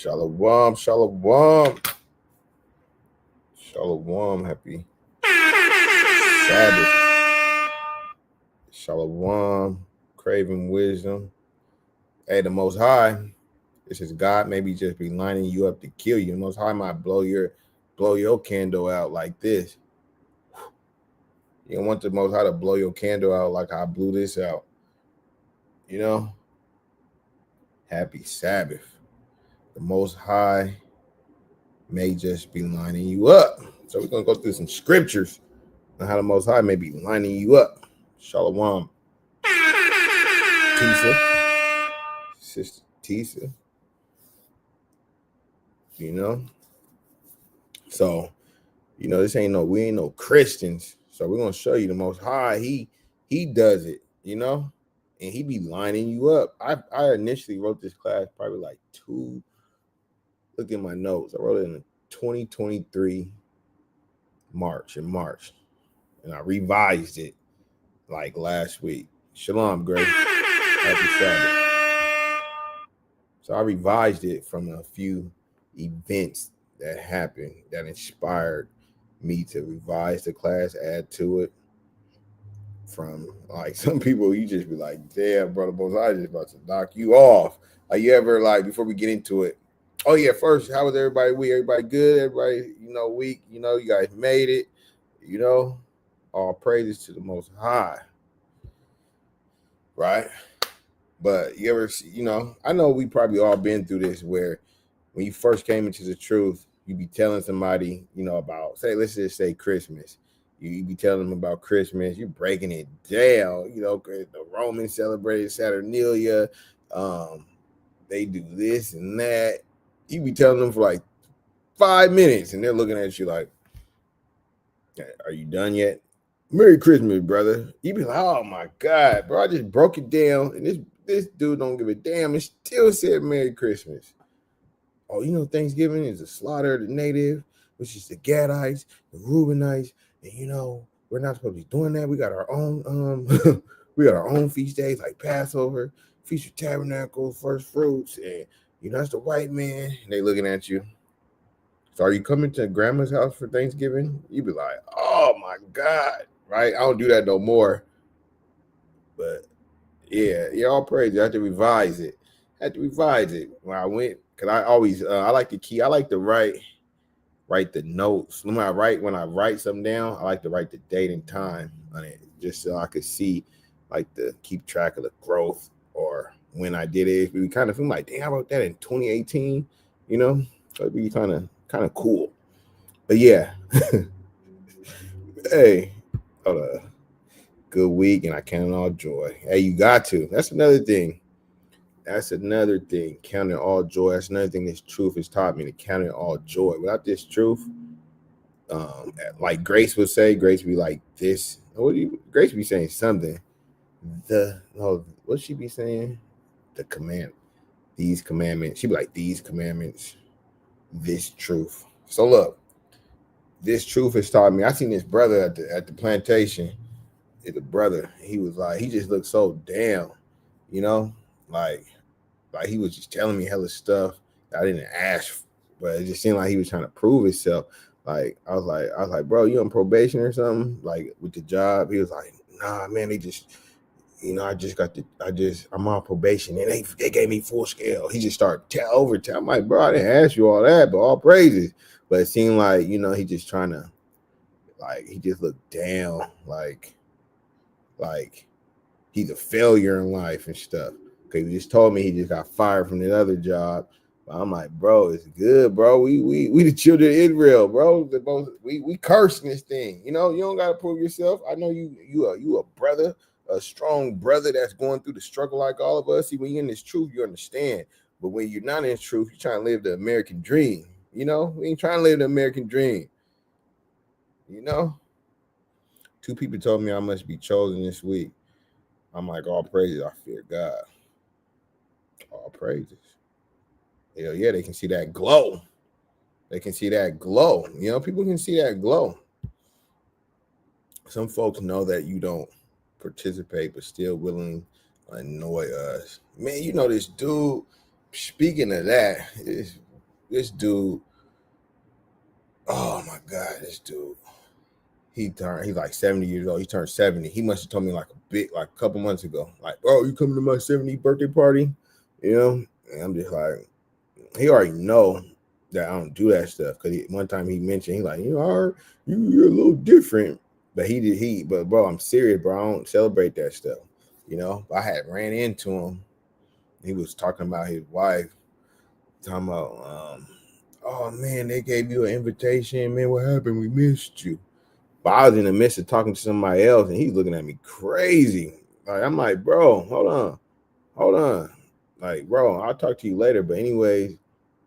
Shalom, shalom. Shalom, happy Sabbath. Shalom, craving wisdom. Hey, the Most High, this is God maybe just be lining you up to kill you. The Most High might blow your candle out like this. You don't want the Most High to blow your candle out like I blew this out. You know? Happy Sabbath. The Most High may just be lining you up. So we're going to go through some scriptures on how the Most High may be lining you up. Shalom. Tisa. Sister Tisa. You know? So, this we ain't no Christians. So we're going to show you the Most High. He does it, and he be lining you up. I initially wrote this class probably like look at my notes. I wrote it in 2023 March, and I revised it like last week. Shalom, Grace. Happy Sabbath. So I revised it from a few events that happened that inspired me to revise the class, add to it. From like some people, you just be like, damn, brother Moses, I just about to knock you off. Like, you ever, like, before we get into it, oh yeah, first, how was everybody week? Everybody good? Everybody, week? You guys made it. All praises to the Most High. Right? But you ever see, I know we probably all been through this where when you first came into the truth, you be telling somebody, about, let's just say Christmas. You be telling them about Christmas. You're breaking it down. The Romans celebrated Saturnalia. They do this and that. You be telling them for like 5 minutes, and they're looking at you like, "Are you done yet? Merry Christmas, brother." You be like, "Oh my God, bro! I just broke it down, and this dude don't give a damn. It still said Merry Christmas." Oh, Thanksgiving is the slaughter of the native, which is the Gadites, the Reubenites. And we're not supposed to be doing that. We got our own we got our own feast days like Passover, Feast of Tabernacles, First Fruits, and that's the white man. And they looking at you. So are you coming to grandma's house for Thanksgiving? You be like, oh my God, right? I don't do that no more. But yeah, all praise. I had to revise it. When I went, because I always I like to write the notes. When I write something down, I like to write the date and time on it, just so I could see, like, to keep track of the growth or when I did it. We kind of feel like, damn, I wrote that in 2018, so it'd be kind of cool. But yeah, hey, good week, and I count it all joy. Hey, you got to. That's another thing. Count it all joy. That's another thing this truth has taught me, to count it all joy. Without this truth, like Grace would say, Grace be like this. Grace be saying something. What she be saying? These commandments. She be like, these commandments, this truth. So look, this truth has taught me. I seen this brother at the plantation. It's a brother. He was like, he just looked so down, like he was just telling me hella stuff that I didn't ask, but it just seemed like he was trying to prove himself. Like I was like, bro, you on probation or something? Like with the job? He was like, nah, man, they just, I'm on probation, and they gave me full scale. He just started tell. I'm like, bro, I didn't ask you all that, but all praises. But it seemed like, he just trying to, like, he just looked down, like he's a failure in life and stuff. Because he just told me he just got fired from the other job. But I'm like, bro, it's good, bro. We the children of Israel, bro. We cursing this thing. You don't gotta prove yourself. I know you a brother, a strong brother that's going through the struggle like all of us. See, when you're in this truth, you understand. But when you're not in this truth, you're trying to live the American dream. We ain't trying to live the American dream. Two people told me I must be chosen this week. I'm like, all praises, I fear God. All praises. Hell yeah, they can see that glow. People can see that glow. Some folks know that you don't participate, but still willing to annoy us. Man, this dude, speaking of that, this This dude, oh my God, this dude. He's like 70 years old. He turned 70. He must have told me like a couple months ago. Like, bro, you coming to my 70th birthday party? You know? And I'm just like, he already know that I don't do that stuff. Cause one time he mentioned, he like, you're a little different. But but bro, I'm serious, bro. I don't celebrate that stuff. You know, I had ran into him. He was talking about his wife, talking about, oh man, they gave you an invitation. Man, what happened? We missed you. But I was in the midst of talking to somebody else, and he's looking at me crazy. Like I'm like, bro, hold on. Like, bro, I'll talk to you later. But anyways,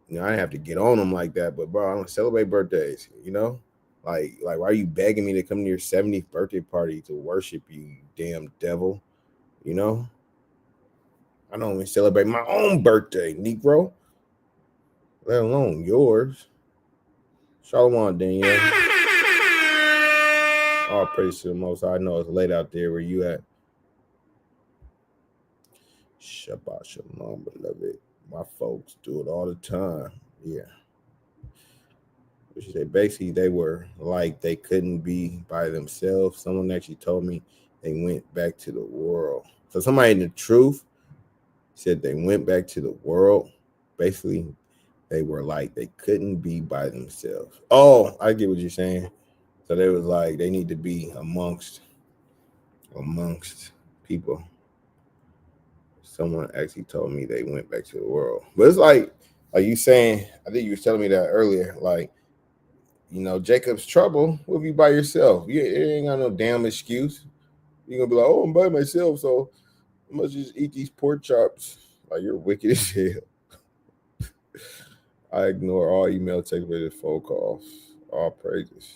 I didn't have to get on him like that. But bro, I don't celebrate birthdays. Like why are you begging me to come to your 70th birthday party to worship you, you damn devil? You know, I don't even celebrate my own birthday, Negro, let alone yours. Shalom, Danielle. All praise to the Most High. I know it's late out there where you at. Shabbat shalom, beloved. My folks do it all the time. Yeah. Which is basically they were like they couldn't be by themselves. Someone actually told me they went back to the world. So somebody in the truth said they went back to the world. Basically, they were like they couldn't be by themselves. Oh, I get what you're saying. So they was like they need to be amongst people. Someone actually told me they went back to the world. But it's like you saying, I think you were telling me that earlier, like, Jacob's trouble will be by yourself. You ain't got no damn excuse. You're going to be like, oh, I'm by myself, so I must just eat these pork chops. Like, you're wicked as hell. I ignore all email, text messages, phone calls, all praises.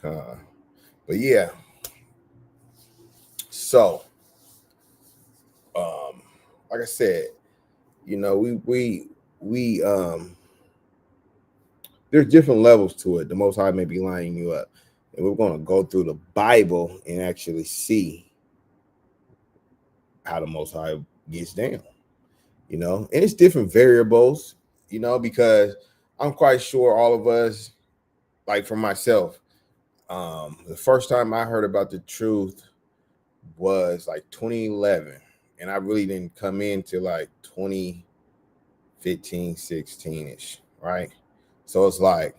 But yeah. So, like I said, we there's different levels to it. The Most High may be lining you up, and we're going to go through the Bible and actually see how the Most High gets down. And it's different variables. Because I'm quite sure all of us, like for myself, the first time I heard about the truth was like 2011, and I really didn't come into like 2015, 16 ish, right? So it's like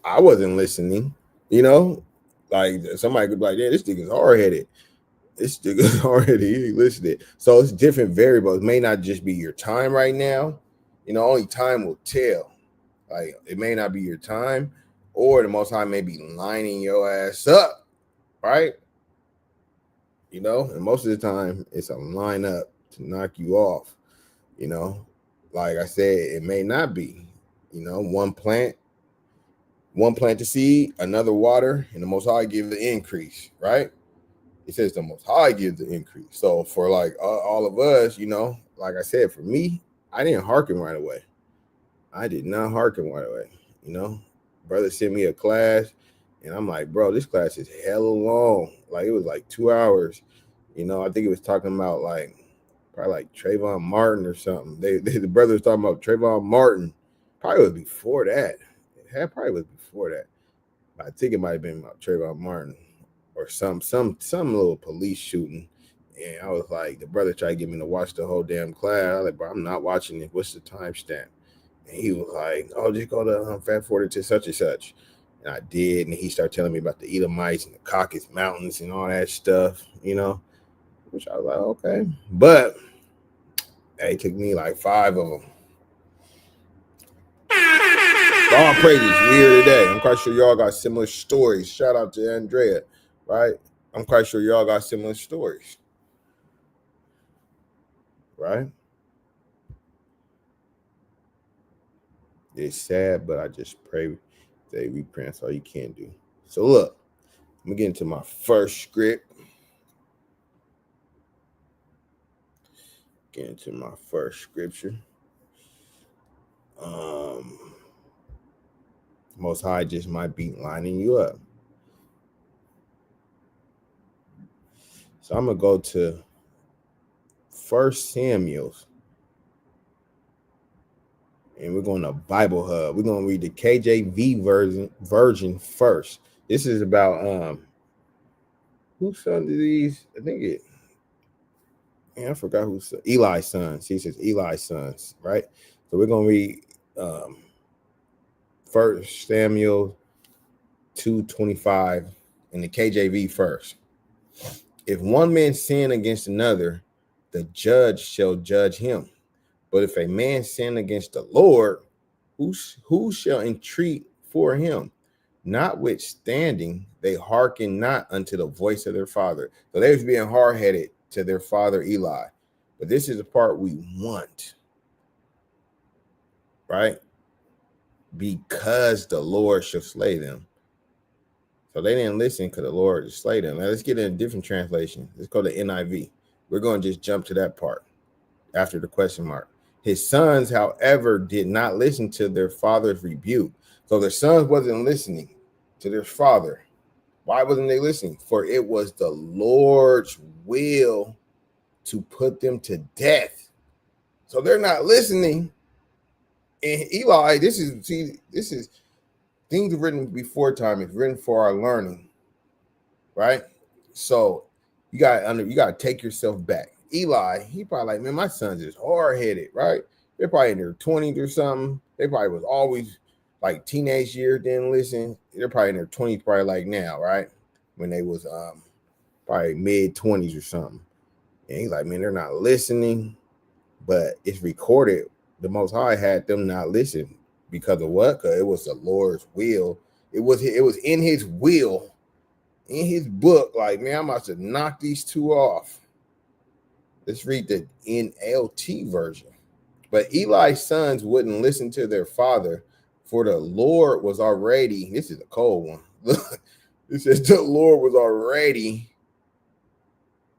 I wasn't listening, like somebody could be like, yeah, this nigga's hard headed. This nigga's hard headed. He ain't listening. So it's different variables. It may not just be your time right now. Only time will tell. Like it may not be your time, or the Most High may be lining your ass up, right? And most of the time it's a lineup to knock you off. Like I said, it may not be. One plant to seed, another water, and the Most High give the increase, right? It says the Most High gives the increase. So for like all of us, like I said, for me, I didn't hearken right away. I did not hearken right away. Brother sent me a class, and I'm like, bro, this class is hella long. Like it was like 2 hours. I think it was talking about like probably like Trayvon Martin or something. The brother was talking about Trayvon Martin. Probably was before that. Probably was before that. I think it might have been about Trayvon Martin or some little police shooting. And I was like, the brother tried to get me to watch the whole damn class. I was like, bro, I'm not watching it. What's the timestamp? And he was like, oh, just go to Fat 40 to such and such. And I did. And he started telling me about the Edomites and the Caucasus Mountains and all that stuff, which I was like, okay. But it took me like 5 of them. All praises, we here today. I'm quite sure y'all got similar stories. Shout out to Andrea, right? I'm quite sure y'all got similar stories, right? It's sad, but I just pray that we pray. That's all you can do. So look, I'm gonna get into my first script. Get into my first scripture. Most High just might be lining you up. So I'm gonna go to 1 Samuel and we're going to Bible Hub. We're going to read the KJV version first. This is about whose son did these? I think it. I forgot who's Eli's sons. He says Eli's sons, right? So we're going to read First Samuel 2:25 in the KJV first. If one man sin against another, the judge shall judge him. But if a man sin against the Lord, who shall entreat for him? Notwithstanding, they hearken not unto the voice of their father. So they was being hard-headed to their father Eli. But this is the part we want, right? Because the Lord shall slay them. So they didn't listen because the Lord just slay them. Now let's get in a different translation. Let's go to NIV. We're going to just jump to that part after the question mark. His sons, however, did not listen to their father's rebuke. So their sons wasn't listening to their father. Why wasn't they listening? For it was the Lord's will to put them to death. So they're not listening. And Eli, this is things written before time. It's written for our learning, right? So you got to take yourself back. Eli, he probably like, man, my son's just hard-headed, right? They're probably in their 20s or something. They probably was always like teenage years, didn't listen. They're probably in their 20s, probably like now, right? When they was probably mid-20s or something. And he's like, man, they're not listening, but it's recorded. The Most High had them not listen because of what? Because it was the Lord's will. It was in his will, in his book, like, man, I'm about to knock these two off. Let's read the NLT version. But Eli's sons wouldn't listen to their father, for the Lord was already, this is a cold one. It says the Lord was already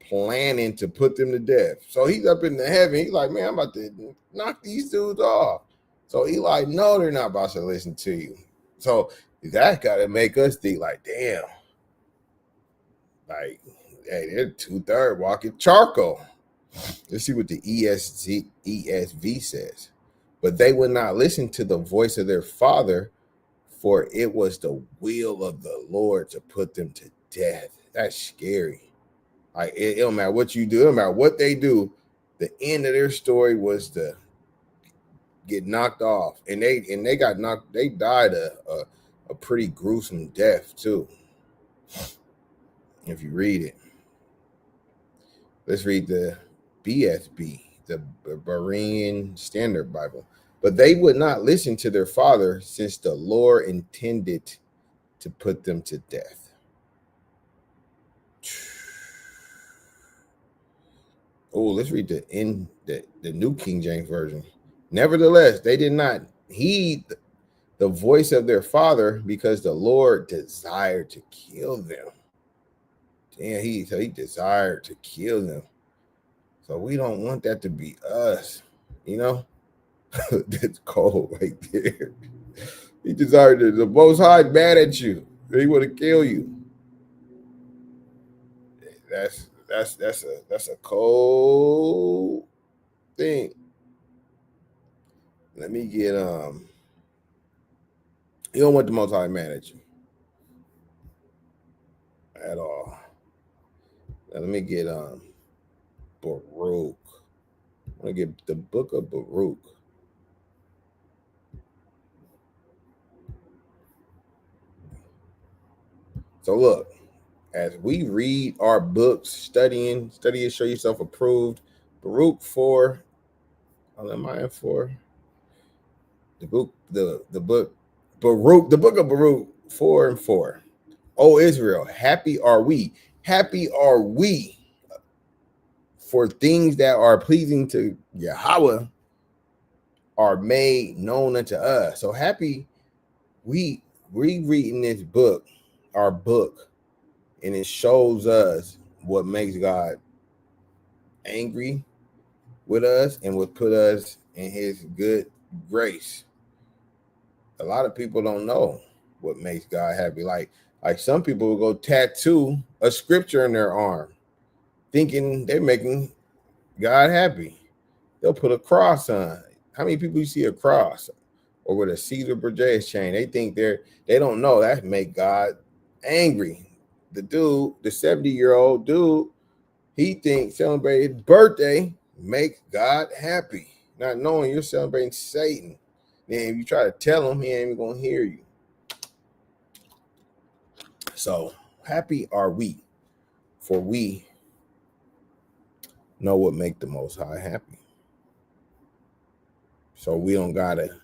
planning to put them to death. So he's up in the heaven. He's like, man, I'm about to knock these dudes off. So Eli, no, they're not about to listen to you. So that got to make us think like, damn, like, hey, they're 2/3 walking charcoal. Let's see what the ESV says. But they would not listen to the voice of their father, for it was the will of the Lord to put them to death. That's scary. Like, it don't matter what you do, it don't matter what they do. The end of their story was to get knocked off, and they got knocked. They died a pretty gruesome death too. If you read it, let's read the BSB, the Berean Standard Bible. But they would not listen to their father, since the Lord intended to put them to death. Oh, let's read the New King James Version. Nevertheless, they did not heed the voice of their father, because the Lord desired to kill them. Damn, he desired to kill them. So we don't want that to be us, you know? That's cold right there. He desired the Most High mad at you. He would have killed you. That's a cold thing. Let me get you don't want the Most High mad at you at all. Now let me get Baruch. I'm gonna get the book of Baruch. So look, as we read our books, study and show yourself approved. Baruch 4. What am I in for? The book Baruch, the book of Baruch 4:4. O Israel, happy are we for things that are pleasing to Yahweh are made known unto us. So happy we reading this book, our book, and it shows us what makes God angry with us and would put us in his good grace. A lot of people don't know what makes God happy. Like some people will go tattoo a scripture in their arm, thinking they're making God happy. They'll put a cross on. How many people you see a cross or with a Caesar Borgia chain? They think they don't know that make God angry. The dude, the 70-year-old dude, he thinks celebrating his birthday makes God happy, not knowing you're celebrating Satan. Then if you try to tell him, he ain't even gonna hear you. So happy are we, for we know what make the Most High happy. So we don't gotta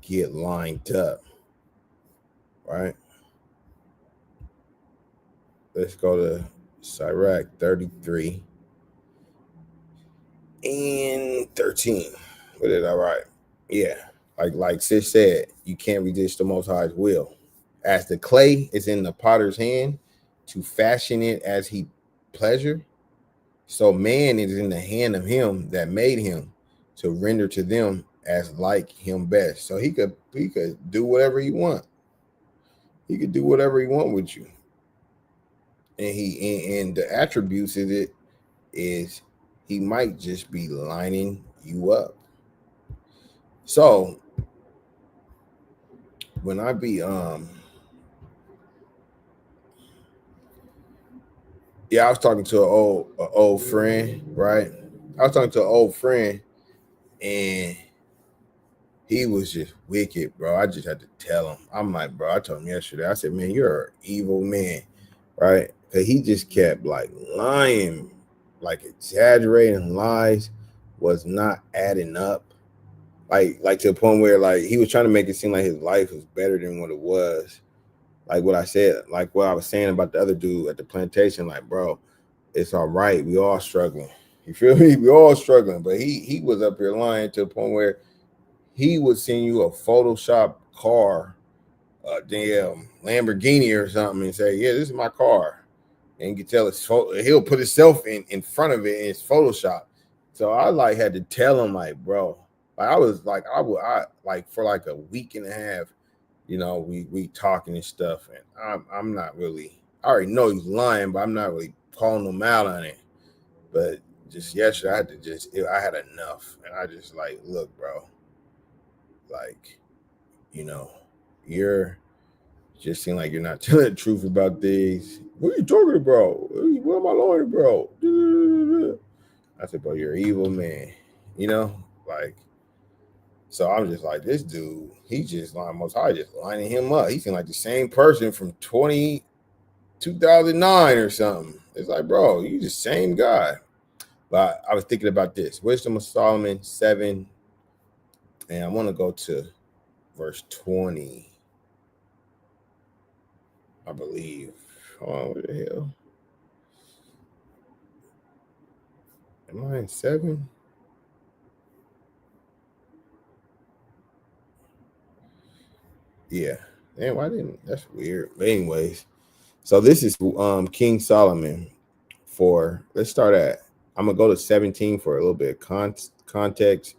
get lined up, right? Let's go to Sirach 33 and 13. What did I write? Yeah, like sis said, you can't resist the Most High's will. As the clay is in the potter's hand to fashion it as he pleasure, so man is in the hand of him that made him to render to them as like him best. So he could do whatever he want. He could do whatever he want with you. And the attributes of it is he might just be lining you up. So when I be I was talking to an old friend, right? I was talking to an old friend, and he was just wicked, bro. I just had to tell him. I'm like, bro, I told him yesterday. I said, man, you're an evil man, right? Because he just kept like lying, like exaggerating lies, was not adding up. Like to the point where like he was trying to make it seem like his life was better than what it was. Like what I said, like what I was saying about the other dude at the plantation, like, bro, it's all right. We all struggling. You feel me? We all struggling. But he was up here lying to the point where he would send you a Photoshop car, a damn Lamborghini or something, and say, yeah, this is my car. And you can tell it's he'll put himself in front of it in his Photoshop. So I like had to tell him, like, bro, like I was like, I like for like a week and a half, you know, we talking and stuff, and I'm not really, I already know he's lying, but I'm not really calling him out on it. But just yesterday, I had enough, and I just like, look, bro, like, you know, you're just seem like you're not telling the truth about things. What are you talking about? What am I lying about? I said, bro, you're an evil man, you know, like. So I'm just like, this dude, he just Most High just lining him up. He seemed like the same person from 2009 or something. It's like, bro, you the same guy. But I was thinking about this. Wisdom of Solomon 7. And I want to go to verse 20. I believe. Oh, what the hell? Am I in 7? Yeah. Man, why didn't that's weird. But anyways, so this is King Solomon for let's start at I'm gonna go to 17 for a little bit of context,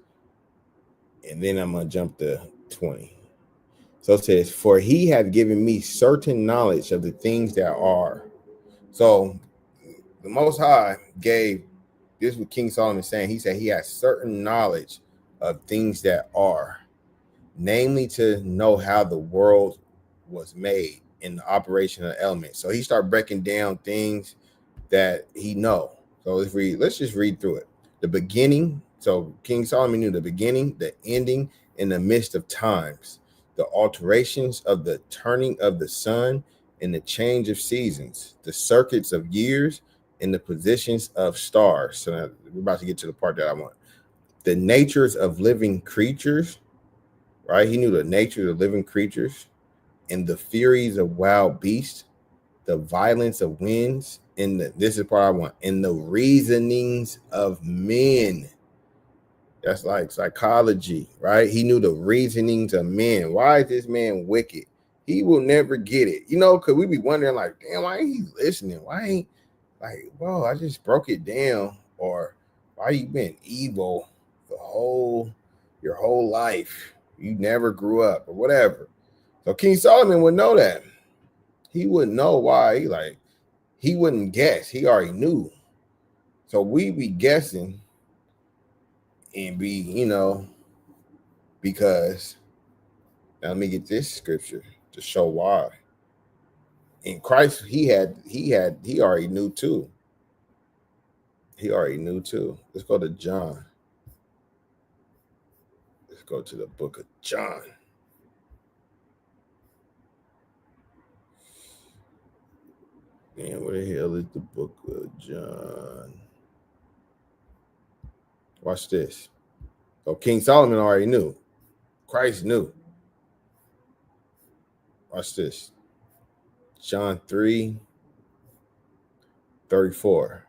and then I'm gonna jump to 20. So it says, for he had given me certain knowledge of the things that are. So the Most High gave this is what King Solomon is saying. He said he has certain knowledge of things that are, namely to know how the world was made in the operation of the elements. So he started breaking down things that he know. So let's just read through it. The beginning. So King Solomon knew the beginning, the ending, in the midst of times, the alterations of the turning of the sun and the change of seasons, the circuits of years and the positions of stars. So now we're about to get to the part that I want. The natures of living creatures, right? He knew the nature of living creatures and the furies of wild beasts, the violence of winds, and this is part I want, in the reasonings of men. That's like psychology, right? He knew the reasonings of men. Why is this man wicked? He will never get it. You know, because we be wondering, like, damn, why ain't he listening? Why ain't, like, bro, I just broke it down. Or why you been evil your whole life? You never grew up or whatever. So King Solomon would know that. He wouldn't know why. He wouldn't guess. He already knew. So we be guessing and be, because now let me get this scripture to show why. In Christ, he already knew too. He already knew too. Let's go to John. Let's go to the book of John. Man, where the hell is the book of John? Watch this. Oh, King Solomon already knew. Christ knew. Watch this. John 3:34.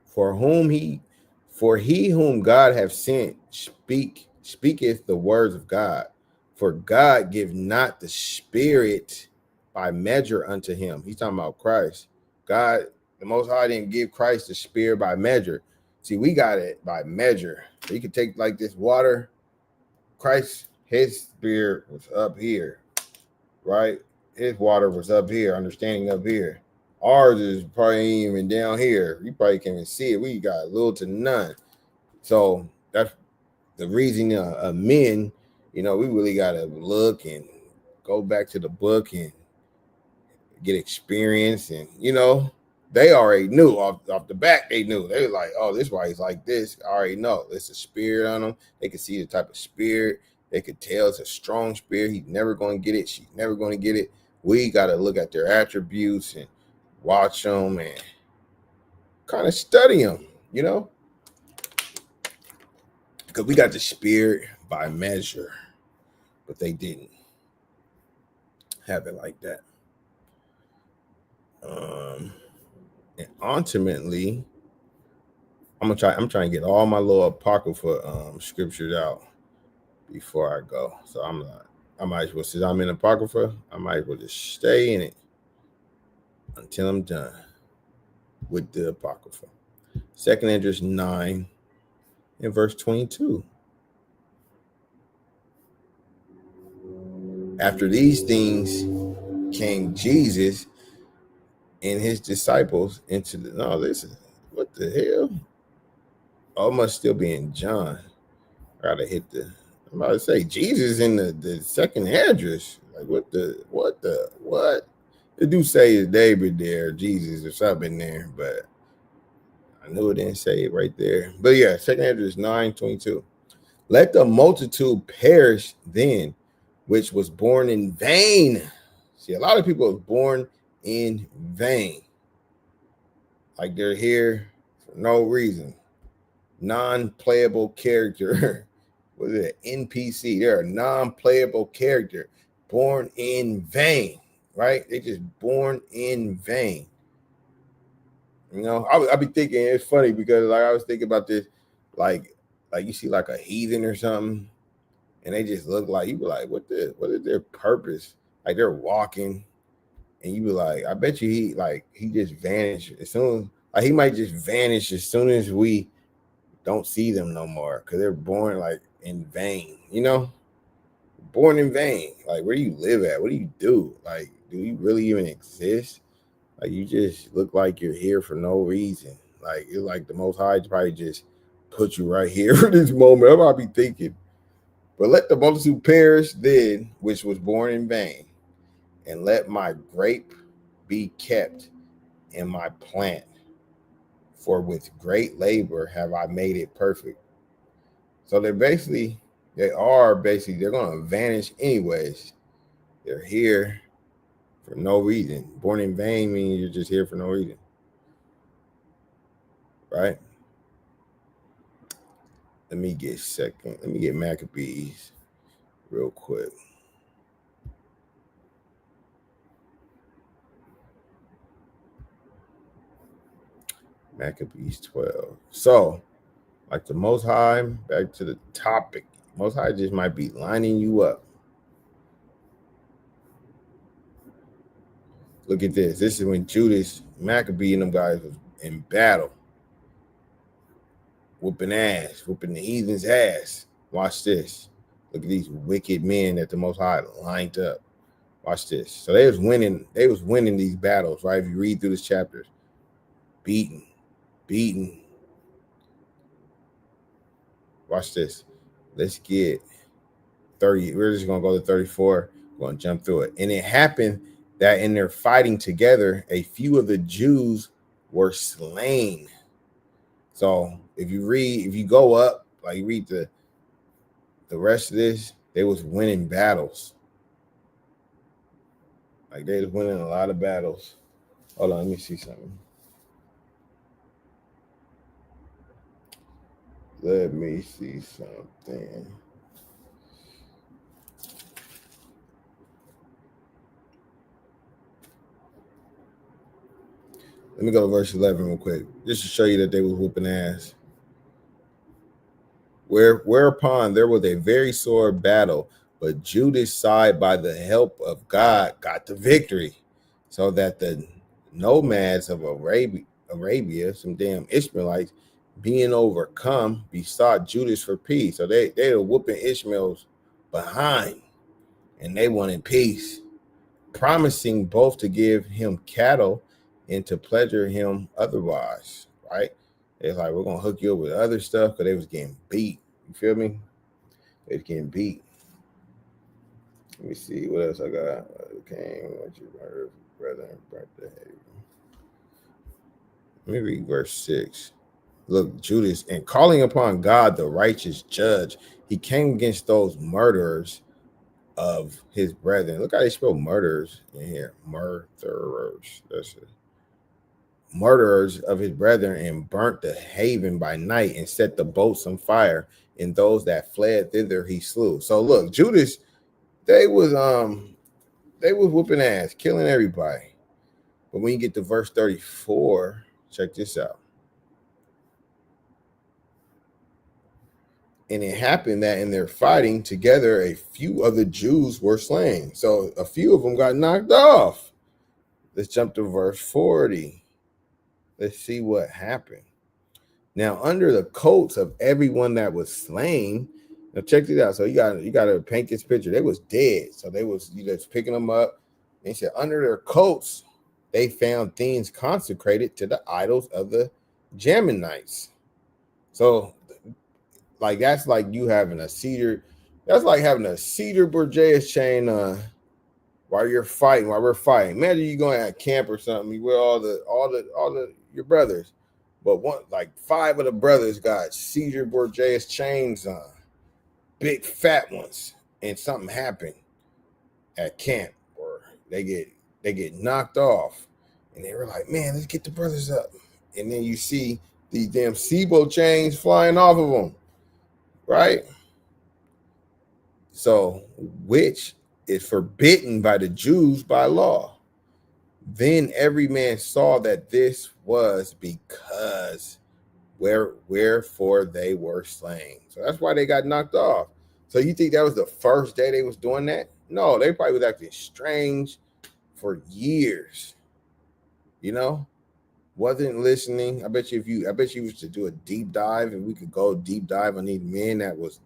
For he whom God hath sent speaketh the words of God. For God give not the Spirit by measure unto him. He's talking about Christ. God, the Most High, didn't give Christ the Spirit by measure. See, we got it by measure. So you can take like this water. Christ, his Spirit was up here, right? His water was up here, understanding up here. Ours is probably even down here. You probably can't even see it. We got little to none. So that's the reason men, we really got to look and go back to the book and get experience. And, they already knew off the back. They knew. They were like, oh, this is why he's like this. I already know. There's a spirit on him. They could see the type of spirit. They could tell it's a strong spirit. He's never going to get it. She's never going to get it. We got to look at their attributes and watch them and kind of study them, because we got the Spirit by measure, but they didn't have it like that. And ultimately, I'm trying to get all my little apocrypha scriptures out before I go. So I might as well, since I'm in apocrypha, I might as well just stay in it until I'm done with the apocrypha. 2nd Esdras 9 and verse 22. After these things came Jesus and his disciples into the, no, listen, what the hell? Oh, it must still be in John. I gotta hit I'm about to say Jesus in the 2nd Esdras. Like what? They do say is David there, Jesus or something there, but I knew it didn't say it right there. But yeah, 2nd Esdras 9:22. Let the multitude perish then, which was born in vain. See, a lot of people are born in vain. Like they're here for no reason. Non-playable character. What is it? NPC. They're a non-playable character. Born in vain. Right? They just born in vain. I'll be thinking, it's funny because like I was thinking about this, like you see like a heathen or something, and they just look like, you be like, what is their purpose? Like they're walking, and you be like, I bet you he just vanished as soon, like he might just vanish as soon as we don't see them no more, because they're born like in vain, born in vain. Like, where do you live at? What do you do? Like, do you really even exist? Like, you just look like you're here for no reason. Like, it's like the Most High probably just put you right here for this moment. I'm about to be thinking, but let the multitude perish then, which was born in vain, and let my grape be kept in my plant. For with great labor have I made it perfect. So they're going to vanish anyways. They're here for no reason. Born in vain means you're just here for no reason. Right? Let me get Maccabees real quick. Maccabees 12. So, like the Most High, back to the topic. Most High just might be lining you up. Look at this. This is when Judas Maccabee and them guys was in battle. Whooping the heathen's ass. Watch this. Look at these wicked men that the Most High lined up. Watch this. So they was winning these battles, right? If you read through this chapter, beaten. Watch this. Let's get 30. We're just gonna go to 34. We're gonna jump through it. And it happened that in their fighting together, a few of the Jews were slain. So if you go up, like you read the rest of this, they was winning battles. Like they was winning a lot of battles. Hold on, let me see something. Let me see something. Let me go to verse 11 real quick, just to show you that they was whooping ass. Whereupon there was a very sore battle, but Judas side by the help of God got the victory, so that the nomads of Arabia, some damn Ishmaelites, being overcome, besought Judas for peace. So they were whooping Ishmael's behind, and they wanted peace, promising both to give him cattle and to pleasure him otherwise. Right? It's like, we're gonna hook you up with other stuff because they was getting beat. You feel me? They was getting beat. Let me see what else I got. Came what you heard, brother. Let me read verse 6. Look, Judas, and calling upon God, the righteous judge, he came against those murderers of his brethren. Look how they spell murderers in here. Murderers. That's it. Murderers of his brethren, and burnt the haven by night, and set the boats on fire, and those that fled thither he slew. So look, Judas, they was whooping ass, killing everybody. But when you get to verse 34, check this out. And it happened that in their fighting together, a few of the Jews were slain. So a few of them got knocked off. Let's jump to verse 40. Let's see what happened. Now, under the coats of everyone that was slain, now check this out. So you got to paint this picture. They was dead. So they was, you just picking them up. And he said, under their coats, they found things consecrated to the idols of the Jamanites. So, like, that's like you having a cedar. That's like having a cedar Borgias chain while we're fighting. Imagine you going at camp or something. You with all the your brothers, but one, like 5 of the brothers got cedar Borgias chains on, big fat ones, and something happened at camp, or they get knocked off, and they were like, man, let's get the brothers up, and then you see these damn SIBO chains flying off of them, right? So, which is forbidden by the Jews by law. Then every man saw that this was because wherefore they were slain. So that's why they got knocked off. So you think that was the first day they was doing that? No, they probably was acting strange for years. You know, wasn't listening. I bet you was to do a deep dive, and we could go deep dive on these men that was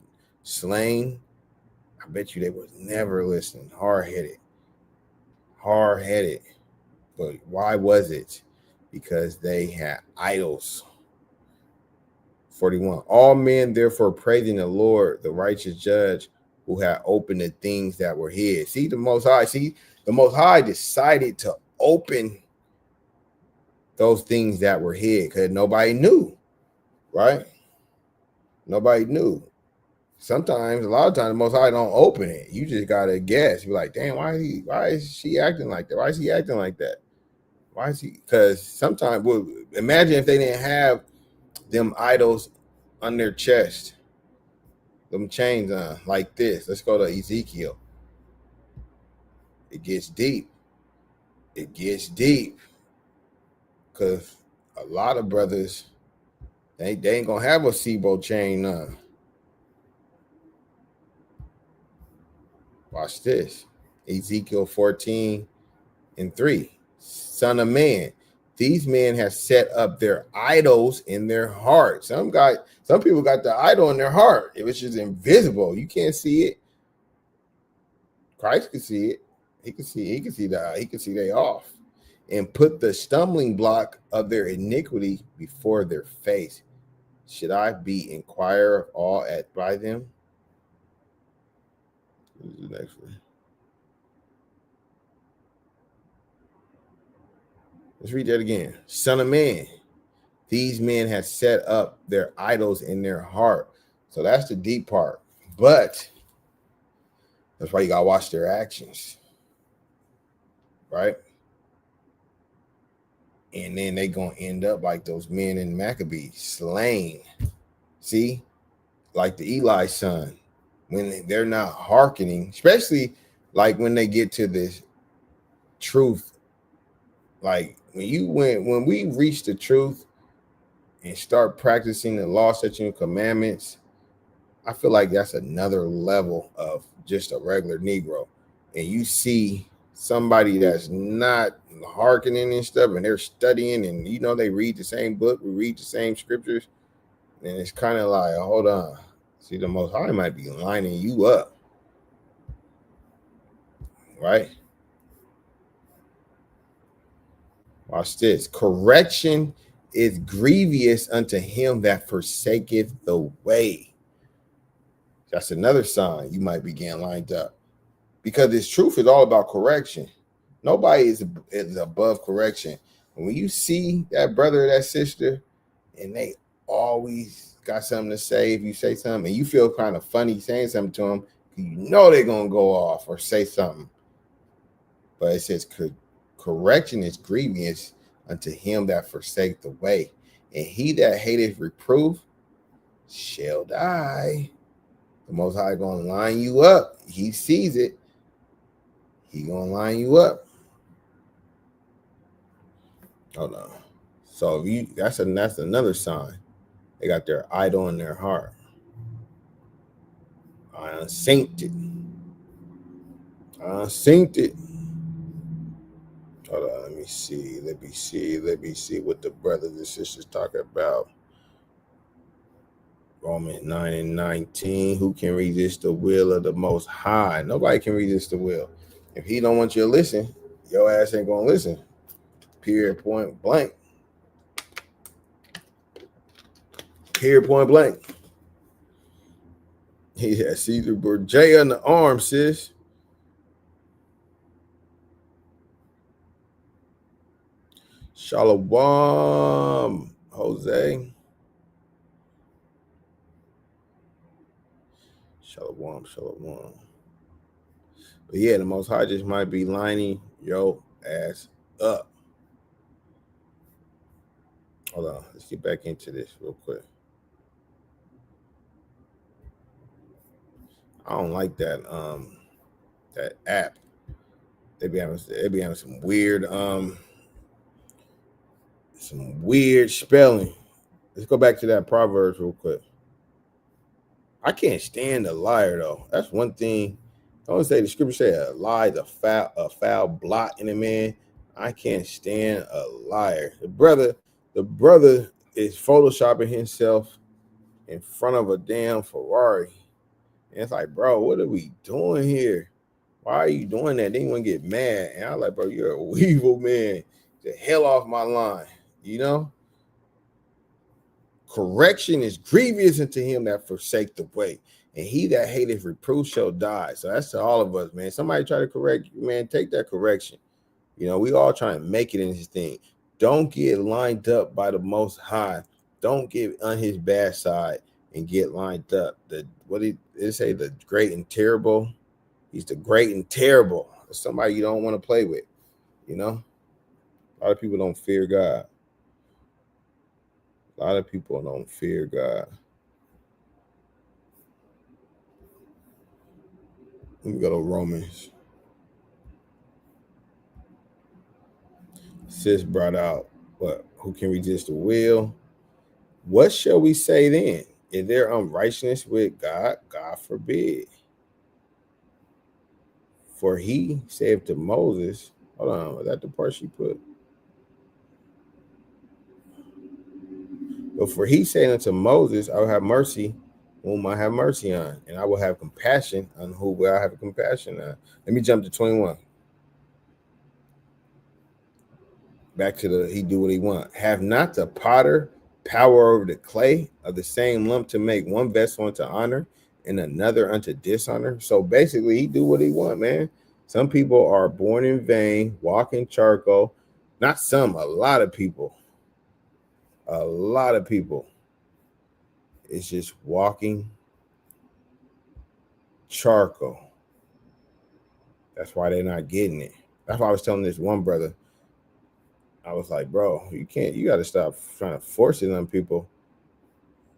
slain, I bet you they was never listening. Hard-headed. But why was it? Because they had idols. 41. All men therefore praising the Lord, the righteous judge, who had opened the things that were hid. The Most High decided to open those things that were hid because nobody knew, right? Nobody knew. Sometimes, a lot of times, the Most High don't open it. You just gotta guess. You're like, damn, why is she acting like that? Why is he acting like that? Why is he? Because sometimes, well, imagine if they didn't have them idols on their chest, them chains on like this. Let's go to Ezekiel. It gets deep. Because a lot of brothers, they ain't gonna have a SIBO chain on. Watch this. Ezekiel 14:3. Son of man, these men have set up their idols in their heart. Some people got the idol in their heart. It was just invisible. You can't see it. Christ can see it. He can see they off. And put the stumbling block of their iniquity before their face. Should I be inquire of all by them? What's the next one? Let's read that again. Son of man, these men have set up their idols in their heart. So that's the deep part. But that's why you gotta watch their actions, right? And then they gonna end up like those men in Maccabees, slain. See, like the Eli son, when they're not hearkening, especially like when they get to this truth. Like when we reach the truth and start practicing the law, statutes, and commandments, I feel like that's another level of just a regular Negro. And you see somebody that's not hearkening and stuff, and they're studying, and they read the same book, we read the same scriptures, and it's kind of like, hold on. See, the Most High might be lining you up, right? Watch this. Correction is grievous unto him that forsaketh the way. That's another sign you might be getting lined up. Because this truth is all about correction. Nobody is above correction. And when you see that brother or that sister, and they always got something to say, if you say something, and you feel kind of funny saying something to them, they're going to go off or say something. But it says correction is grievous unto him that forsake the way. And he that hateth reproof shall die. The Most High going to line you up. He sees it. He going to line you up. Hold on. So that's another sign. They got their idol in their heart. I unsynced it. Hold on, let me see what the brothers and sisters talk about. Romans 9 and 19. Who can resist the will of the Most High? Nobody can resist the will. If he don't want you to listen, your ass ain't gonna listen. Period, point blank. Period, point blank. He has Caesar Borgia on the arm, sis. Shalom, Jose. Shalom. But yeah, the Most High just might be lining your ass up. Hold on, let's get back into this real quick. I don't like that that app. They be having some weird spelling. Let's go back to that Proverbs real quick. I can't stand a liar though. That's one thing. I always say the scripture say a lie, a foul blot in a man. I can't stand a liar. The brother is photoshopping himself in front of a damn Ferrari. And it's like, bro, what are we doing here? Why are you doing that? Then you want to get mad. And I'm like, bro, you're a evil man. The hell off my line. Correction is grievous unto him that forsake the way. And he that hateth reproof shall die. So that's to all of us, man. Somebody try to correct you, man. Take that correction. We all try to make it in this thing. Don't get lined up by the Most High. Don't get on his bad side and get lined up. What did it say? The great and terrible. He's the great and terrible. It's somebody you don't want to play with. A lot of people don't fear God. A lot of people don't fear God. Let me go to Romans. Sis brought out what? Who can resist the will? What shall we say then? Is there unrighteousness with God? God forbid. For he said to Moses, hold on, was that the part she put? But for he said unto Moses, I will have mercy whom I have mercy on, and I will have compassion on whom will I have compassion on. Let me jump to 21. Back to he do what he want. Have not the potter power over the clay of the same lump to make one vessel unto honor and another unto dishonor. So basically, he do what he want, man. Some people are born in vain, walk in charcoal. Not some, a lot of people. A lot of people. It's just walking charcoal. That's why they're not getting it. That's why I was telling this one brother. I was like, bro, you got to stop trying to force it on people,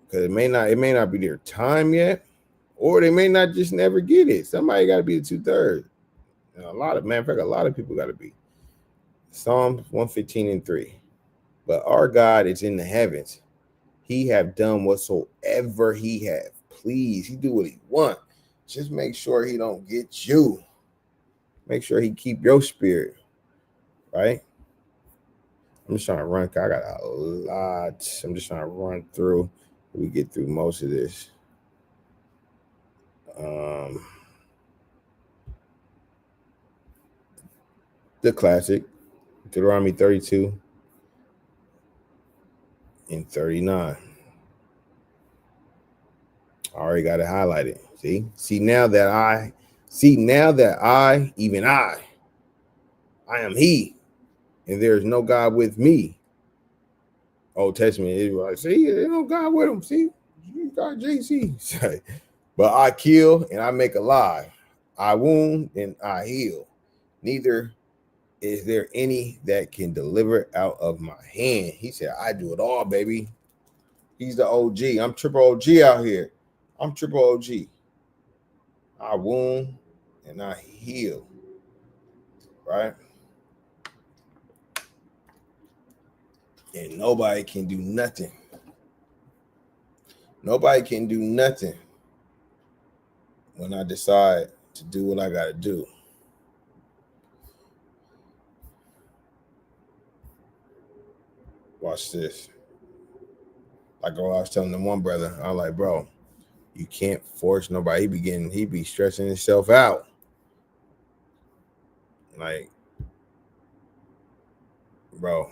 because it may not be their time yet, or they may not just never get it. Somebody got to be the 2/3. And a lot of people got to be. Psalms 115:3. But our God is in the heavens. He have done whatsoever he have. Please, he do what he want. Just make sure he don't get you. Make sure he keep your spirit, right? I'm just trying to run. I got a lot. I'm just trying to run through. We get through most of this. The classic, Deuteronomy 32 and 39. I already got it highlighted. See now that I, even I am he, and there is no God with me. Old Testament Israel. See, there's no God with him. See, you got JC. But I kill and I make alive. I wound and I heal. Neither is there any that can deliver out of my hand. He said, I do it all, baby. He's the OG. I'm triple OG out here. I'm triple OG. I wound and I heal. Right? And nobody can do nothing. Nobody can do nothing when I decide to do what I got to do. Watch this. Like I was telling the one brother, I'm like, bro, you can't force nobody. He be stressing himself out. Like, bro,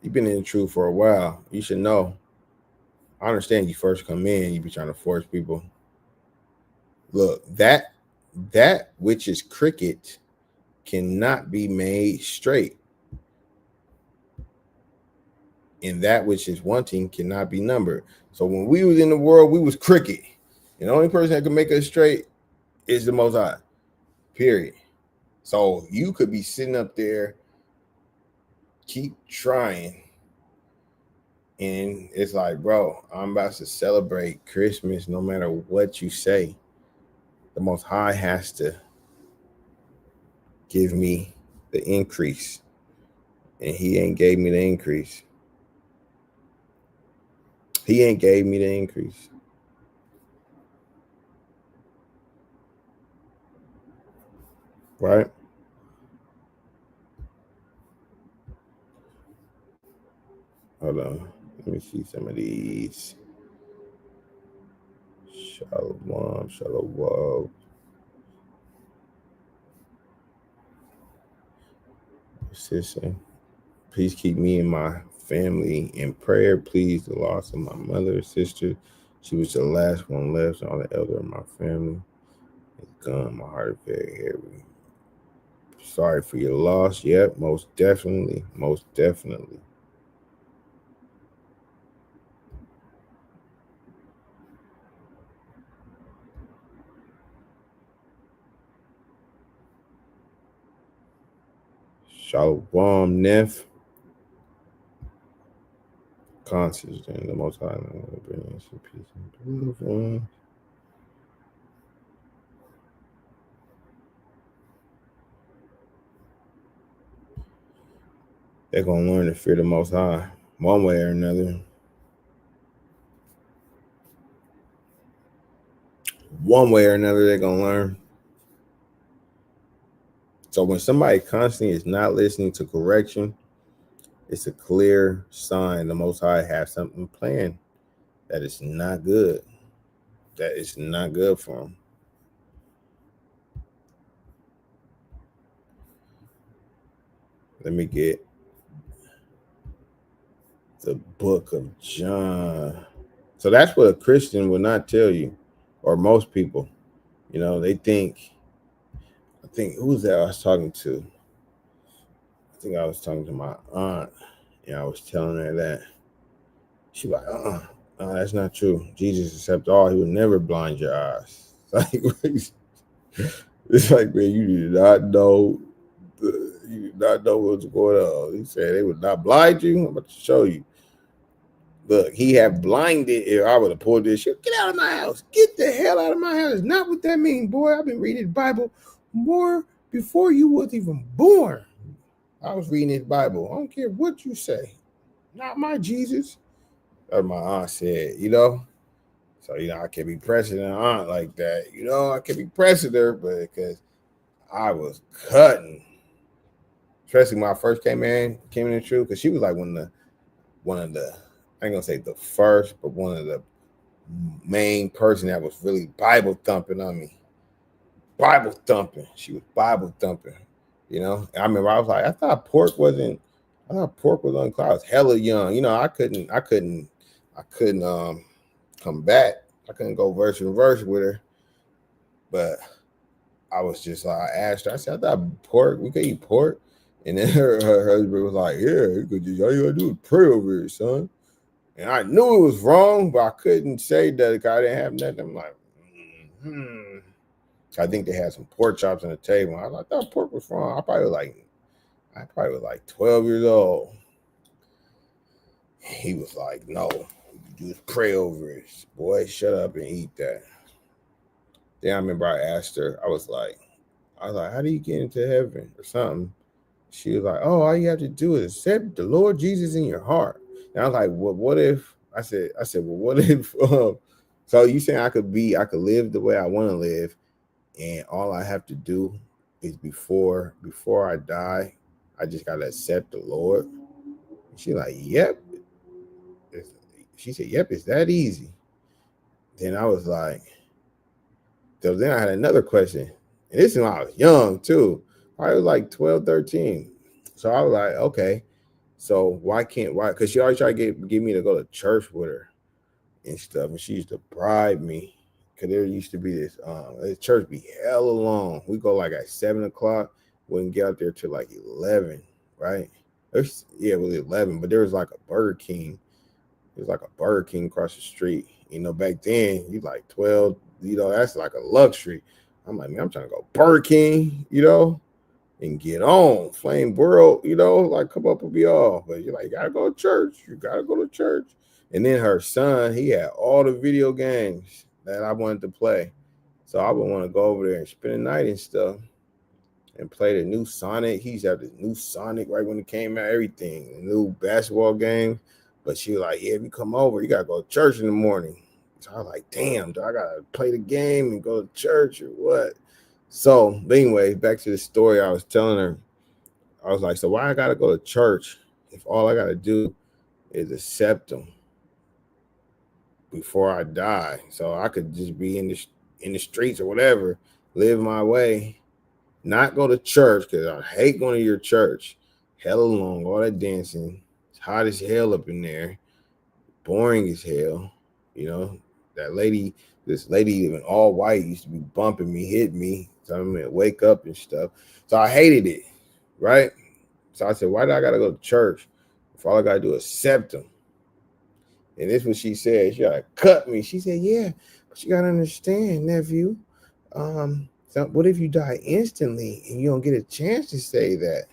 you've been in the truth for a while. You should know. I understand you first come in, you be trying to force people. Look, that which is cricket cannot be made straight. And that which is wanting cannot be numbered. So when we was in the world, we was cricket. And the only person that can make us straight is the Most High. Period. So you could be sitting up there, keep trying. And it's like, bro, I'm about to celebrate Christmas no matter what you say. The Most High has to give me the increase. And he ain't gave me the increase. He ain't gave me the increase. Right? Hold on. Let me see some of these. Shalom. Sister, please keep me and my family in prayer. Please, the loss of my mother, sister. She was the last one left, all the elder of my family. It's gone. My heart is very heavy. Sorry for your loss. Yep, most definitely. Most definitely. Shalom, Neff. Conscious and the Most High. Bring us peace and beautiful. They're going to learn to fear the Most High one way or another. One way or another, they're going to learn. So when somebody constantly is not listening to correction, it's a clear sign the Most High has something planned that is not good. That is not good for them. Let me get the book of John. So that's what a Christian will not tell you, or most people. They think. I think who was that I was talking to? I think I was talking to my aunt, and I was telling her that. She was like, no, that's not true. Jesus accepts all. He will never blind your eyes. It's like, man, you do not know. You do not know what's going on. He said they would not blind you. I'm about to show you. Look, he had blinded. If I would have pulled this shit, get out of my house. Get the hell out of my house. Not what that means, boy. I've been reading the Bible more before you was even born. I was reading this Bible. I don't care what you say. Not my Jesus. That's what my aunt said, So, I can't be pressing an aunt like that. I can't be pressing her, but because I was cutting. Especially when I first came in the truth, because she was like one of the, I ain't gonna say the first, but one of the main person that was really Bible thumping on me. Bible thumping. She was Bible thumping. I remember I was like, I thought pork was unclean. I was hella young. I couldn't come back. I couldn't go verse and verse with her. But I was just like, I asked her, I said, I thought pork, we could eat pork. And then her husband was like, yeah, all you gotta do is pray over it, son. And I knew it was wrong, but I couldn't say that because I didn't have nothing. I'm like, I think they had some pork chops on the table. I thought pork was wrong. I probably was like 12 years old. He was like, no, you just pray over it. Boy, shut up and eat that. Then I remember I asked her, I was like, how do you get into heaven or something? She was like, oh, all you have to do is accept the Lord Jesus in your heart. And I was like, well, what if, I said, well, what if, so you saying I could live the way I want to live, and all I have to do is before I die, I just got to accept the Lord? She like, yep. She said, yep, it's that easy. Then I was like, so then I had another question. And this is when I was young too. I was like 12, 13. So I was like, okay, so why? Because she always tried to get me to go to church with her and stuff. And she used to bribe me. Because there used to be this church be hella long. We go like at 7 o'clock. Wouldn't get out there till like 11, right? It was 11, but there was like a Burger King. It was like a Burger King across the street. Back then, you like 12, that's like a luxury. I'm like, man, I'm trying to go Burger King, and get on. Flame World, like come up and be all. But you're like, you gotta go to church. You gotta go to church. And then her son, he had all the video games that I wanted to play. So I would want to go over there and spend the night and stuff and play the new Sonic. He used to have the new Sonic right when it came out, everything, the new basketball game. But she was like, yeah, if you come over, you got to go to church in the morning. So I was like, damn, do I got to play the game and go to church or what? So, but anyway, back to the story I was telling her. I was like, so why I got to go to church if all I got to do is accept them before I die? So I could just be in the streets or whatever, live my way, not go to church because I hate going to your church. Hella long, all that dancing. It's hot as hell up in there. Boring as hell. This lady in all white used to be bumping me, hit me, telling me to wake up and stuff. So I hated it, right? So I said, why do I got to go to church if all I got to do is accept them? And this is what she said. She got to cut me. She said, yeah, but you got to understand, nephew. So what if you die instantly and you don't get a chance to say that?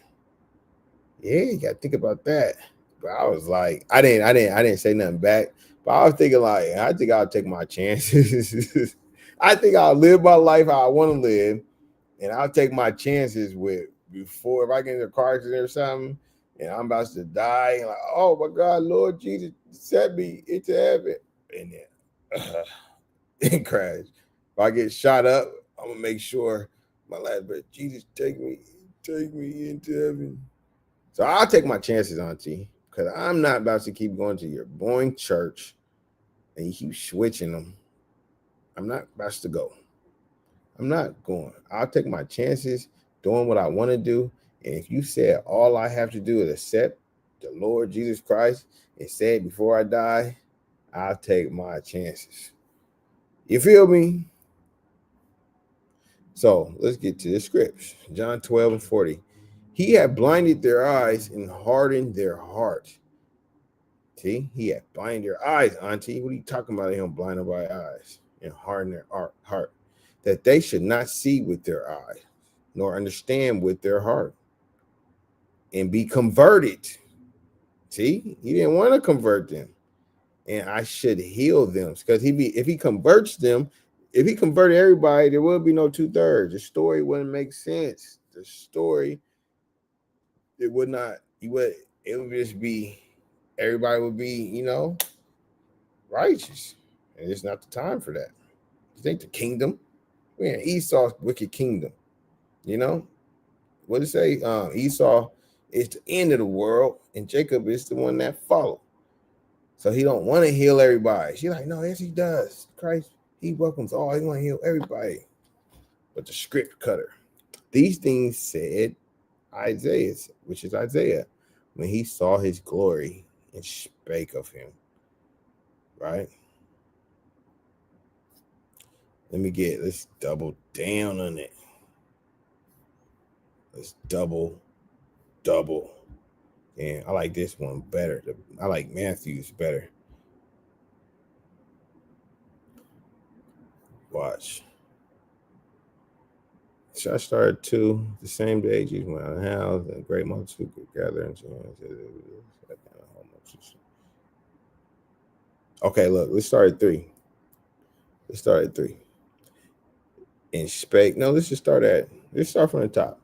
Yeah, you got to think about that. But I was like, I didn't say nothing back. But I was thinking like, I think I'll take my chances. I think I'll live my life how I want to live, and I'll take my chances before if I get in a car accident or something, and I'm about to die, and like, oh my God, Lord Jesus, set me into heaven, and then and crash. If I get shot up, I'm gonna make sure my last breath, Jesus, take me into heaven. So I'll take my chances, Auntie, because I'm not about to keep going to your boring church and you keep switching them. I'm not about to go. I'm not going. I'll take my chances doing what I want to do. And if you said all I have to do is accept the Lord Jesus Christ and say it before I die, I'll take my chances. You feel me? So let's get to the scripts. John 12 and 40. He had blinded their eyes and hardened their heart. See, he had blinded their eyes, Auntie. What are you talking about? Him blinded by eyes and harden their heart, that they should not see with their eyes, nor understand with their heart, and be converted. See, he didn't want to convert them, and I should heal them, because if he converts them, if he converted everybody, there would be no 2/3. The story wouldn't make sense. The story, it would not. It would just be, everybody would be, righteous, and it's not the time for that. You think the kingdom? We're in Esau's wicked kingdom. What did it say? Esau is the end of the world, and Jacob is the one that followed. So he don't want to heal everybody. She's like, no, yes, he does. Christ, he welcomes all. He want to heal everybody. But the script cutter. These things said Isaiah, which is Isaiah, when he saw his glory and spake of him. Right? Let's double down on it. Let's double. And I like this one better. I like Matthew's better. Watch. So I started 2 the same day. Jesus went out of the house, and a great multitude could gather. Okay, look, let's start at 3. And spake. No, let's start from the top.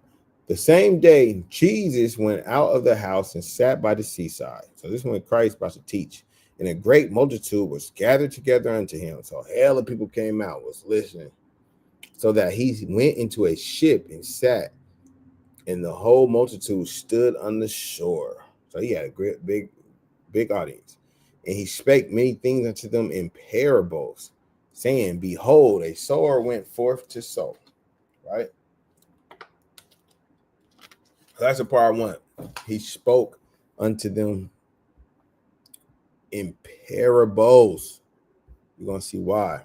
The same day, Jesus went out of the house and sat by the seaside. So this is when Christ about to teach. And a great multitude was gathered together unto him. So hell of people came out, was listening. So that he went into a ship and sat, and the whole multitude stood on the shore. So he had a great big audience. And he spake many things unto them in parables, saying, behold, a sower went forth to sow. Right? That's the part I want. He spoke unto them in parables. You're going to see why.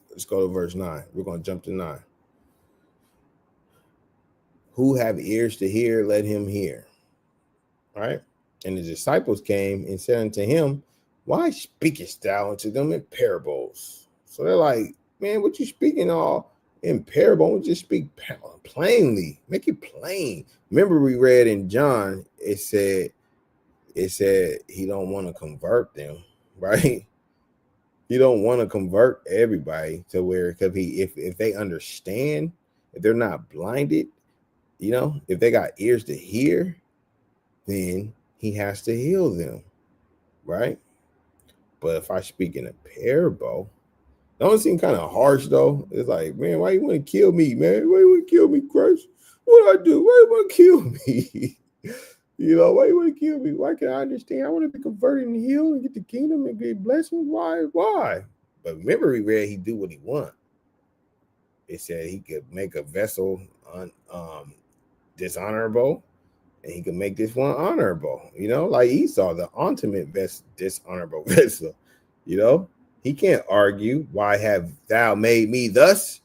Let's go to verse 9. We're going to jump to 9. Who have ears to hear, let him hear. All right? And the disciples came and said unto him, why speakest thou unto them in parables? So they're like, man, what you speaking all in parable? Don't just speak plainly. Make it plain. Remember, we read in John, it said he don't want to convert them, right? He don't want to convert everybody to where, because if they understand, if they're not blinded, if they got ears to hear, then he has to heal them, right? But if I speak in a parable, don't seem kind of harsh though. It's like, man, why you want to kill me, man? Why you want to kill me, Christ? What I do? Why you want to kill me? Why you want to kill me? Why can't I understand? I want to be converted and healed and get the kingdom and get blessings. Why? But remember, we read he do what he want. It said he could make a vessel dishonorable, and he could make this one honorable. Like Esau, the ultimate dishonorable vessel. He can't argue. Why have thou made me thus?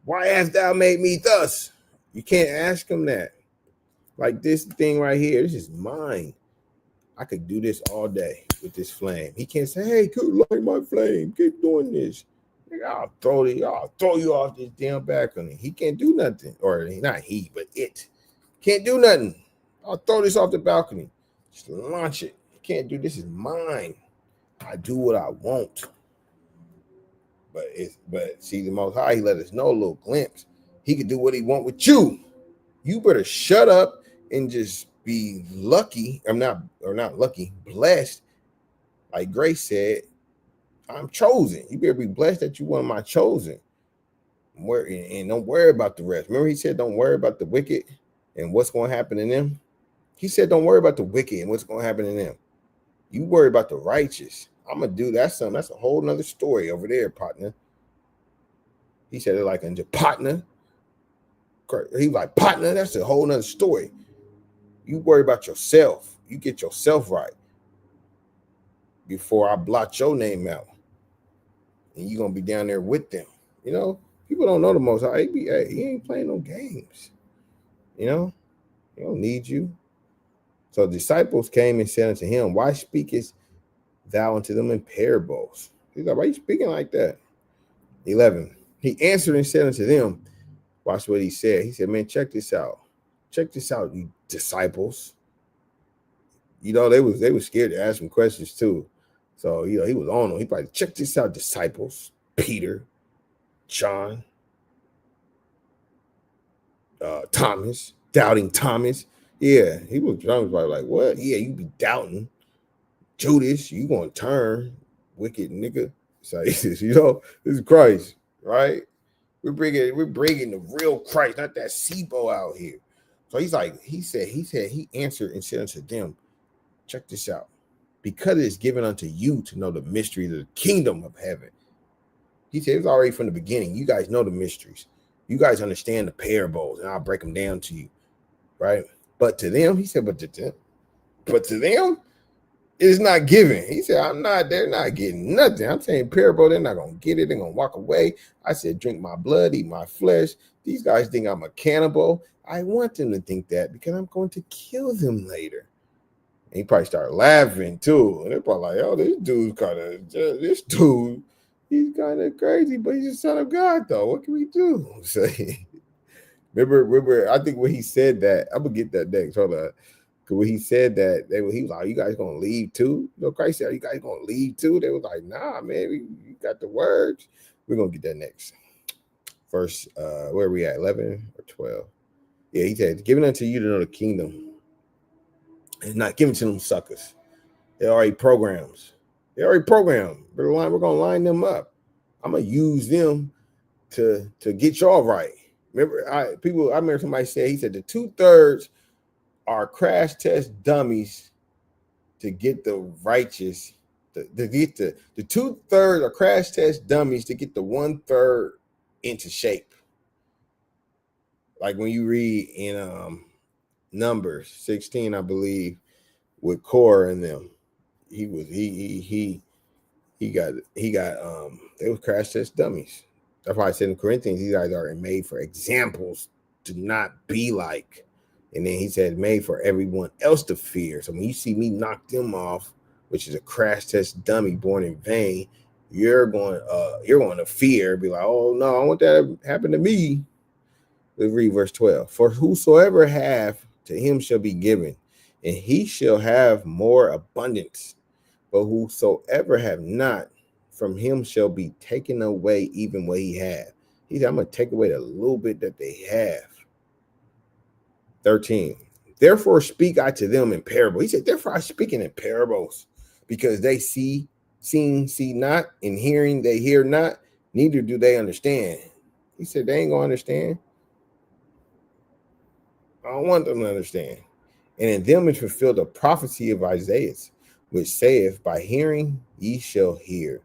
Why hast thou made me thus? You can't ask him that. Like this thing right here, this is mine. I could do this all day with this flame. He can't say, hey, could light my flame. Keep doing this. I'll throw you off this damn balcony. He can't do nothing. Or not he, but it. Can't do nothing. I'll throw this off the balcony. Just launch it. You can't do this. Is mine. I do what I want. But see, the Most High, he let us know a little glimpse. He could do what he want with you. You better shut up and just be lucky. Not lucky, blessed. Like Grace said, I'm chosen. You better be blessed that you one of my chosen. And don't worry about the rest. Remember, he said, don't worry about the wicked and what's going to happen to them. He said, don't worry about the wicked and what's going to happen to them. You worry about the righteous. I'm going to do that. That's a whole nother story over there, partner. He said it like a partner. He like, partner, that's a whole nother story. You worry about yourself. You get yourself right. before I blot your name out, and you're gonna be down there with them. You know, people don't know the Most High. He ain't playing no games. You know, he don't need you. So the disciples came and said unto him, why speakest thou unto them in parables? He's like, why are you speaking like that? 11. He answered and said unto them, watch what he said. He said, man, check this out. Check this out, you disciples. You know, they was scared to ask him questions too. So, you know, he was on them. He probably, check this out, disciples. Peter, John, Thomas, doubting Thomas. Yeah, he was drunk. Like, what? Yeah, you be doubting. Judas, you gonna turn, wicked nigga. So he says, you know, this is Christ, right? We're bringing the real Christ, not that Sibo out here. So he's like, he answered and said unto them, check this out. Because it is given unto you to know the mysteries of the kingdom of heaven. He said it's already from the beginning. You guys know the mysteries. You guys understand the parables, and I'll break them down to you, right? But to them, he said, but to them, it is not given. He said, they're not getting nothing. I'm saying parable, they're not gonna get it, they're gonna walk away. I said, drink my blood, eat my flesh. These guys think I'm a cannibal. I want them to think that because I'm going to kill them later. And he probably started laughing too. And they're probably like, oh, this dude, he's kind of crazy, but he's a son of God, though. What can we do? So, remember, I think when he said that, I'm gonna get that next. Hold on. Because when he said that, he was like, you guys gonna leave too? You know, Christ said, are you guys gonna leave too? They was like, nah, man, you got the words. We're gonna get that next. Verse, where are we at? 11 or 12? Yeah, he said, given unto you to know the kingdom. It's not given to them suckers. They're already programs. We're gonna line them up. I'm gonna use them to get y'all right. Remember, I remember somebody said, he said the 2/3 are crash test dummies to get the righteous. To get the 2/3 are crash test dummies to get the 1/3 into shape. Like when you read in Numbers 16, I believe, with Korah and them, he got they were crash test dummies. That's why I said in Corinthians, these guys are made for examples to not be like. And then he said, made for everyone else to fear. So when you see me knock them off, which is a crash test dummy born in vain, you're going to fear, be like, oh no, I want that to happen to me. Let's read verse 12. For whosoever have, to him shall be given, and he shall have more abundance. But whosoever have not, from him shall be taken away even what he had. He said, I'm going to take away the little bit that they have. 13. Therefore speak I to them in parables. He said, therefore I speaking in parables, because they see not, and hearing they hear not, neither do they understand. He said, they ain't going to understand. I don't want them to understand. And in them is fulfilled the prophecy of Isaiah, which saith, by hearing ye shall hear,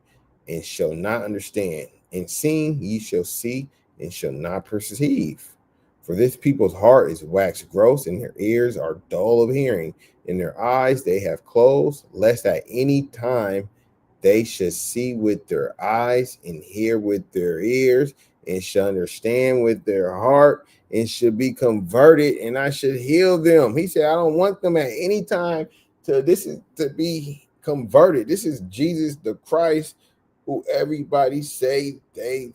and shall not understand, and seeing ye shall see, and shall not perceive. For this people's heart is waxed gross, and their ears are dull of hearing, and their eyes they have closed, lest at any time they should see with their eyes, and hear with their ears, and shall understand with their heart, and should be converted, and I should heal them. He said, I don't want them at any time to be converted. This is Jesus the Christ, who everybody say they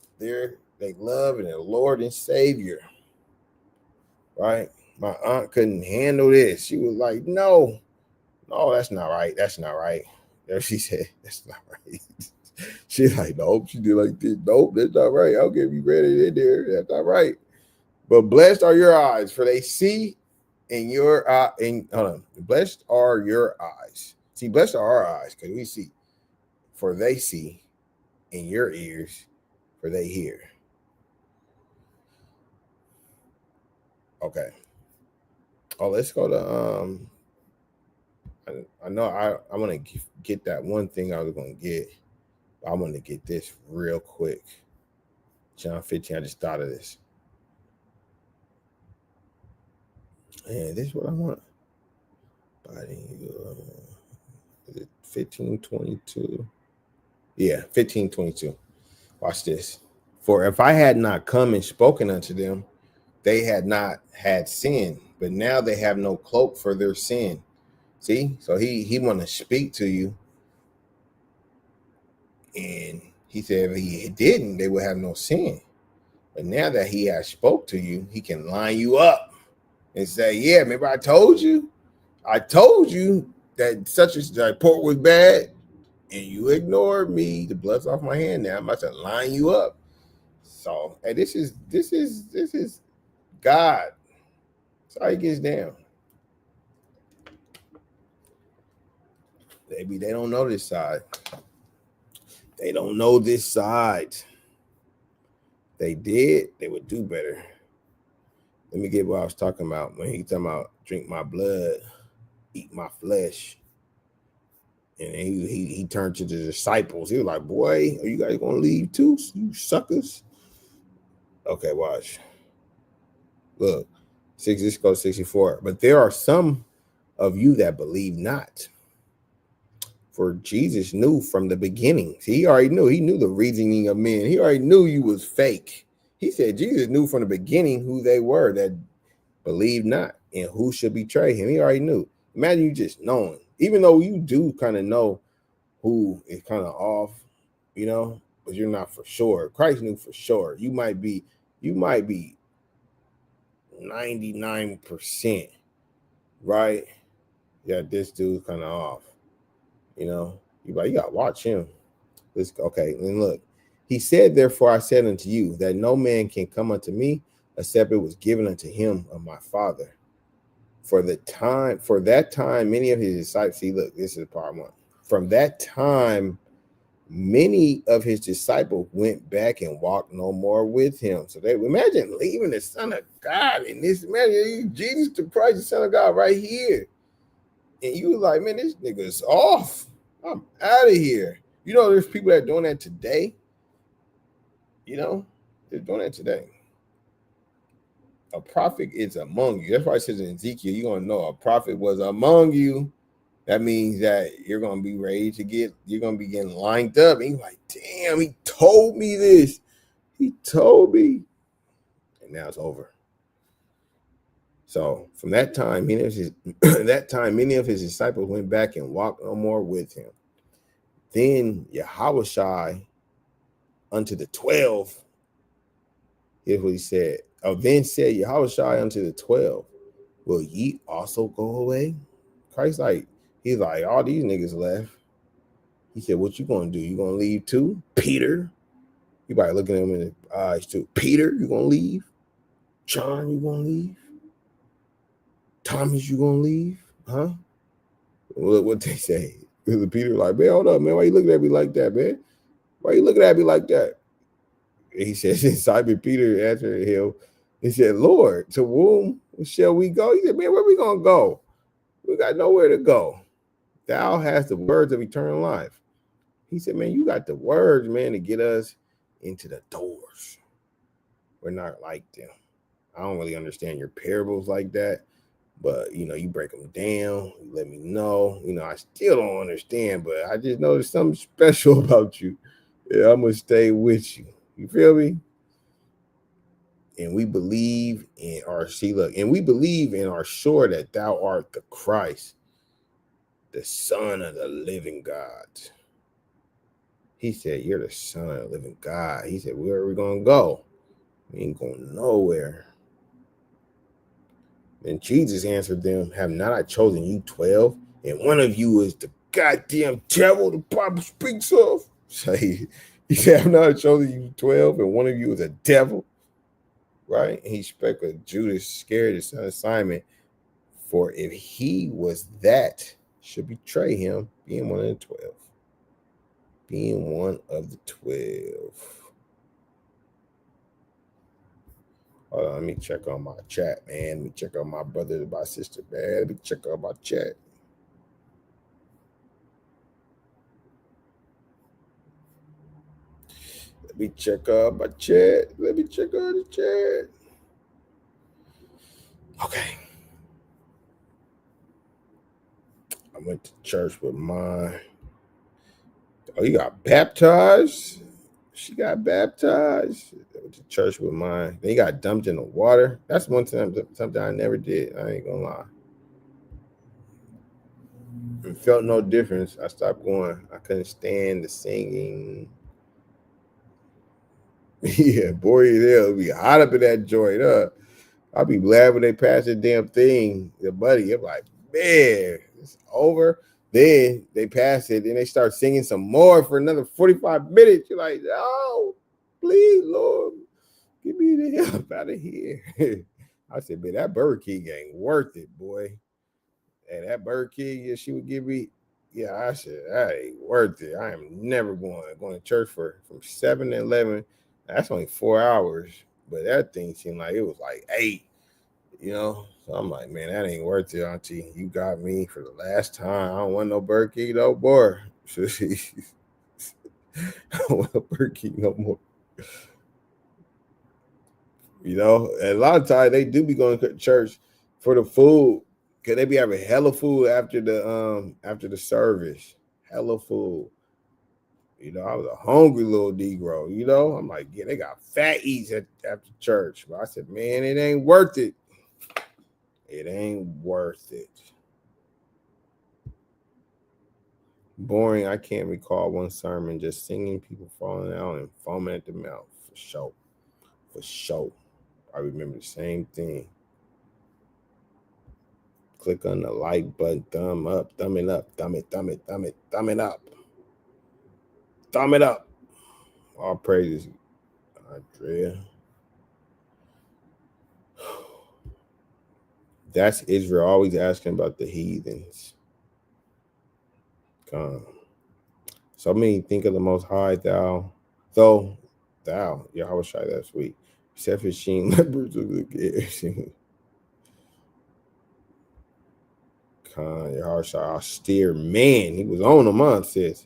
love and their Lord and Savior. Right? My aunt couldn't handle this. She was like, no, that's not right. That's not right. She said, that's not right. She's like, nope. She did like this. Nope, that's not right. I'll give you credit in there. That's not right. But blessed are your eyes, for they see, and your blessed are your eyes. See, blessed are our eyes, because we see, for they see, and your ears, for they hear. Okay. Oh, let's go to I know I'm gonna get that one thing I was gonna get. I'm gonna get this real quick. John 15. I just thought of this. And this is what I want. 15:22. Yeah, 15:22. Watch this. For if I had not come and spoken unto them, they had not had sin, but now they have no cloak for their sin. See, so he want to speak to you, and he said if he didn't, they would have no sin. But now that he has spoke to you, he can line you up and say, "Yeah, remember I told you that such as the report was bad, and you ignored me. The blood's off my hand now. I'm about to line you up." So, hey, this is God. That's how he gets down. Maybe they don't know this side. They don't know this side. They did, they would do better. Let me get what I was talking about when he talking about drink my blood, eat my flesh. And he turned to the disciples. He was like, "Boy, are you guys gonna leave too, you suckers?" Okay, watch. Look, this goes 64. But there are some of you that believe not. For Jesus knew from the beginning. He already knew. He knew the reasoning of men. He already knew you was fake. He said Jesus knew from the beginning who they were that believed not and who should betray him. He already knew. Imagine you just knowing. Even though you do kind of know who is kind of off, but you're not for sure. Christ knew for sure. You might be 99%, right? Yeah, this dude's kind of off. You gotta watch him. Okay, and look, he said, "Therefore I said unto you that no man can come unto me except it was given unto him of my Father. For that time, many of his disciples." See, look, this is part one. From that time, many of his disciples went back and walked no more with him. So they imagine leaving the Son of God in this. Imagine Jesus the Christ, the Son of God, right here. And you was like, "Man, this nigga's off. I'm out of here." There's people that are doing that today. They're doing that today. A prophet is among you. That's why it says in Ezekiel, you're going to know a prophet was among you. That means that you're going to be ready you're going to be getting lined up. And you're like, "Damn, he told me this. He told me." And now it's over. So from that time, many of his disciples went back and walked no more with him. Then Yahushua unto the 12, here's what he said. Then said Yahushua unto the 12, "Will ye also go away?" Christ he's like, all these niggas left. He said, "What you gonna do? You gonna leave too? Peter?" You probably looking at him in the eyes too. "Peter, you gonna leave? John, you gonna leave? Thomas, you gonna leave? Huh?" What they say? Peter like, "Man, hold up, man. Why you looking at me like that, man? Why you looking at me like that?" He says, Simon Peter answered him, he said, "Lord, to whom shall we go?" He said, "Man, where we gonna go? We got nowhere to go. Thou hast the words of eternal life." He said, "Man, you got the words, man, to get us into the doors. We're not like them. I don't really understand your parables like that, but you break them down, you let me know. I still don't understand, but I just know there's something special about you. Yeah, I'm gonna stay with you. You feel me? And we believe in we believe and are sure that thou art the Christ, the Son of the living God." He said, "You're the Son of the living God." He said, "Where are we gonna go? We ain't going nowhere." And Jesus answered them, "Have not I chosen you 12? And one of you is the goddamn devil the Bible speaks of." So he said, "Have not I chosen you 12? And one of you is a devil." Right? And he spake of Judas scared his son Simon, for if he was that, should betray him, being one of the 12. Being one of the 12. Hold on, let me check on my chat, man. Let me check on my brother and my sister, man. Let me check on my chat. Let me check on my chat. Let me check on the chat. Okay. I went to church with my Oh, you got baptized? She got baptized. I went to church with mine. Then he got dumped in the water. That's one time something I never did. I ain't gonna lie. It felt no difference. I stopped going. I couldn't stand the singing. Yeah, boy, they'll be hot up in that joint. I'll be glad when they pass the damn thing. The buddy, I'm like, man, it's over. Then they pass it, then they start singing some more for another 45 minutes. You're like, oh, please, Lord, get me the hell out of here. I said, man, that Burger King ain't worth it, boy. And that Burger King, yeah, she would give me, yeah, I said, that ain't worth it. I am never going to church from 7 to 11. That's only 4 hours. But that thing seemed like it was like 8, you know? So I'm like, man, that ain't worth it, Auntie. You got me for the last time. I don't want no Burger King no more. I don't want no Burger King no more. You know, and a lot of times they do be going to church for the food because they be having hella food after the service. Hella food. You know, I was a hungry little Negro. You know, I'm like, yeah, they got fat eats after church. But I said, man, it ain't worth it. It ain't worth it. Boring. I can't recall one sermon just singing, people falling out and foaming at the mouth. For sure. For sure. I remember the same thing. Click on the like button, thumb up, thumb it up, thumb it, thumb it, thumb it, thumb it up. Thumb it up. All praises, Andrea. That's Israel always asking about the heathens. Come. So many think of the Most High, thou, Yahweh Shai, that's sweet. Except for Sheen lepers of the Gears. Yahweh Shai, austere man. He was on them, huh, sis.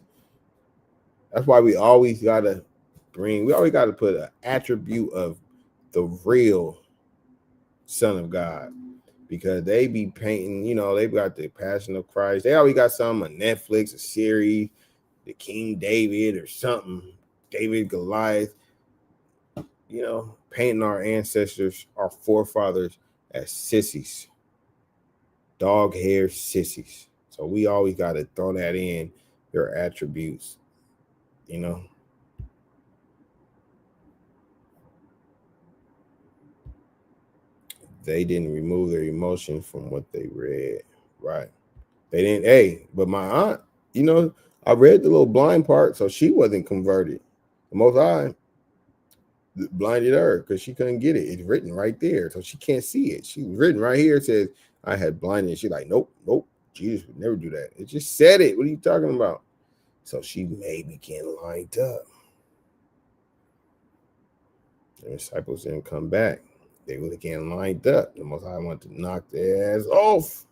That's why we always gotta put an attribute of the real Son of God, because they be painting, you know, they've got the Passion of Christ. They always got some on Netflix, a series, the King David or something, David Goliath, you know, painting our ancestors, our forefathers as sissies, dog hair sissies. So we always got to throw that in, their attributes, you know. They didn't remove their emotion from what they read, right? They didn't. Hey, but my aunt, you know, I read the little blind part, so she wasn't converted. The Most High blinded her because she couldn't get it. It's written right there, so she can't see it. She written right here. It says, "I had blindness." She's like, "Nope, nope. Jesus would never do that." It just said it. What are you talking about? So she maybe getting lined up. The disciples didn't come back. They were getting lined up. The Most High wanted to knock their ass off.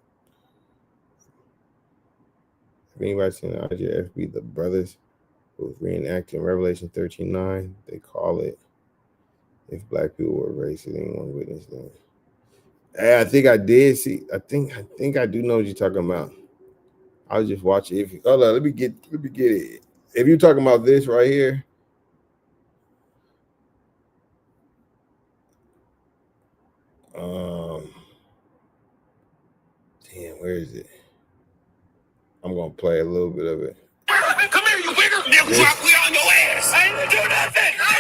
If anybody's seen the IJFB, the brothers who was reenacting Revelation 13:9, they call it "If Black people were racist, anyone witness them." Hey, I think I did see. I think I do know what you're talking about. I was just watching. Hold on, let me get it. If you're talking about this right here, damn, where is it? I'm gonna play a little bit of it. Come here, you bigger nigga! Drop me on your ass! I didn't do nothing! I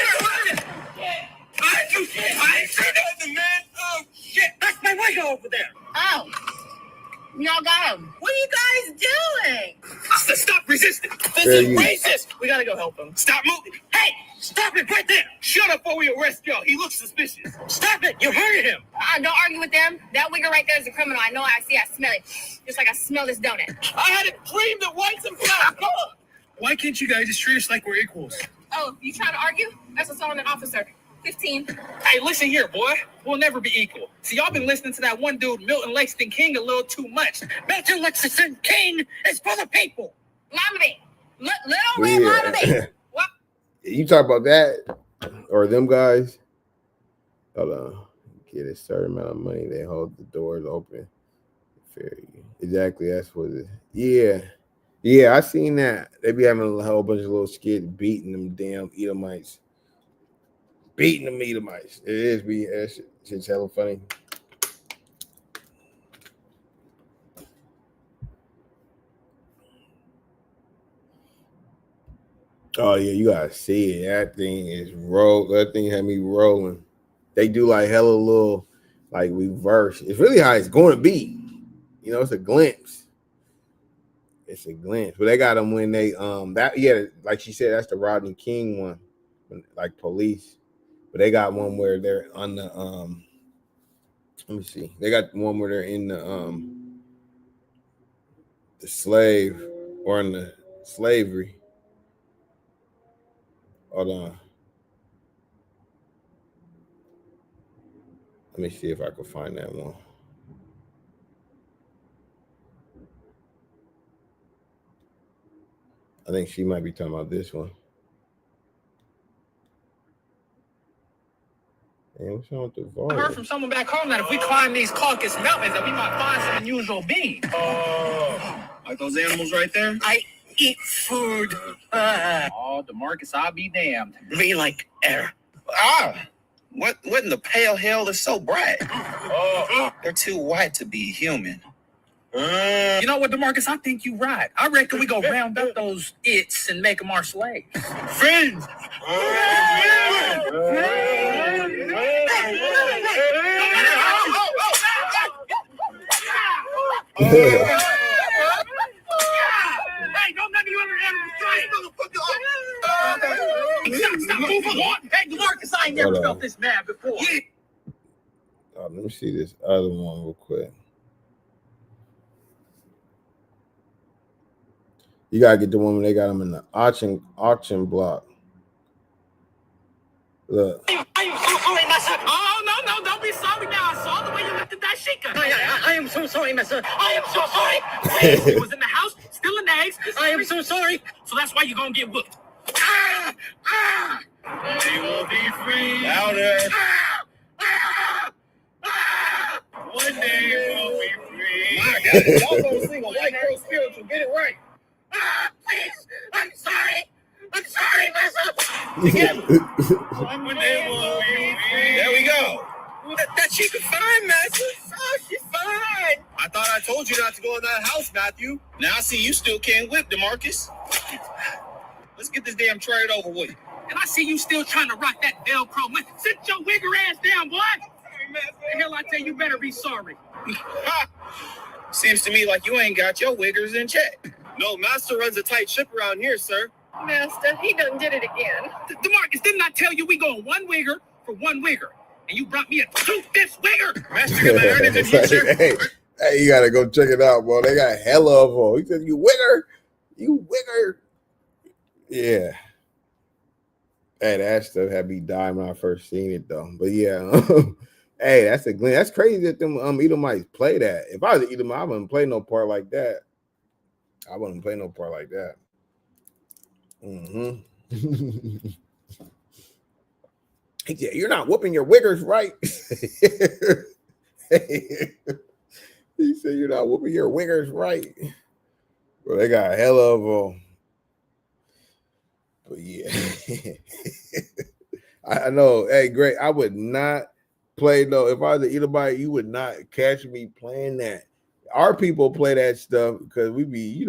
ain't do nothing, man! Oh shit! That's my window over there! Oh. Y'all got him. What are you guys doing? I said stop resisting. This is racist. We gotta go help him. Stop moving. Hey, stop it right there. Shut up before we arrest y'all. He looks suspicious. Stop it. You hurted him. Don't argue with them. That wigger right there is a criminal. I know it. I see it. I smell it. Just like I smell this donut. I had a dream that whites and blacks. Come on. Why can't you guys just treat us like we're equals? Oh, you trying to argue? That's what's on an officer. 15. Hey, listen here, boy. We'll never be equal. See, y'all been listening to that one dude, Milton Lexington King, a little too much. Milton Lexington King is for the people. Mama me. Little red mama me. What? You talk about that or them guys? Hold on. Get a certain amount of money. They hold the doors open. Fair. Exactly. That's what it is. Yeah. Yeah, I seen that. They be having a whole bunch of little skits beating them damn Edomites. Beating them Edomites. It is be that shit's hella funny. Oh yeah, you gotta see it. That thing is roll. That thing had me rolling. They do like hella little like reverse. It's really how it's going to be. You know, it's a glimpse. It's a glimpse. But they got them when they that yeah, like she said, that's the Rodney King one, like police. But they got one where they're on the let me see. They got one where they're in the slave or in the slavery. Hold on. Let me see if I can find that one. I think she might be talking about this one. Hey, what's wrong with the volume? I heard from someone back home that if we climb these Caucasus Mountains, that we might find some unusual beings. Like those animals right there? I eat food. Oh, DeMarcus, I'll be damned. Me like air. What in the pale hell is so bright? They're too white to be human. You know what, DeMarcus? I think you're right. I reckon we go round up those its and make them our slaves. Friends! Hey, don't let me Stop moving on. Hey, DeMarcus, I ain't never felt this mad before. Let me see this other one real quick. You gotta get the one when they got them in the auction block. Look. I am so sorry, master. Oh, no, don't be sorry now. I saw the way you lifted that shika. I am so sorry, master. I am so sorry. He was in the house, stealing eggs. I am so sorry. So that's why you're gonna get whooped. They will be free. Louder. One day we'll be free. My God, y'all gonna sing a white girl spiritual. Get it right. Please, I'm sorry. I'm sorry, master. One day we'll be free. There we go. That she can fine, Master. Oh, she's fine. I thought I told you not to go in that house, Matthew. Now I see you still can't whip, DeMarcus. Let's get this damn trade over with. And I see you still trying to rock that Velcro. Man, sit your wigger ass down, boy. The hell, I tell you, better be sorry. Seems to me like you ain't got your wiggers in check. No, Master runs a tight ship around here, sir. Master, he done did it again. DeMarcus, didn't I tell you we going one wigger for one wigger? And you brought me a tooth-this wigger. Master, got my earnings in future. Hey, you gotta go check it out, bro. They got hella of them. He said, "You wigger, you wigger." Yeah. Hey, that stuff had me dying when I first seen it, though. But yeah, hey, that's a glint. That's crazy that them Edomites play that. If I was an Edomite, I wouldn't play no part like that. I wouldn't play no part like that. He said, "You're not whooping your wiggers right." He said, "You're not whooping your wiggers right." Bro, they got hella of them. But yeah, I know. Hey, great. I would not play no. If I was an Edomite, you would not catch me playing that. Our people play that stuff because we be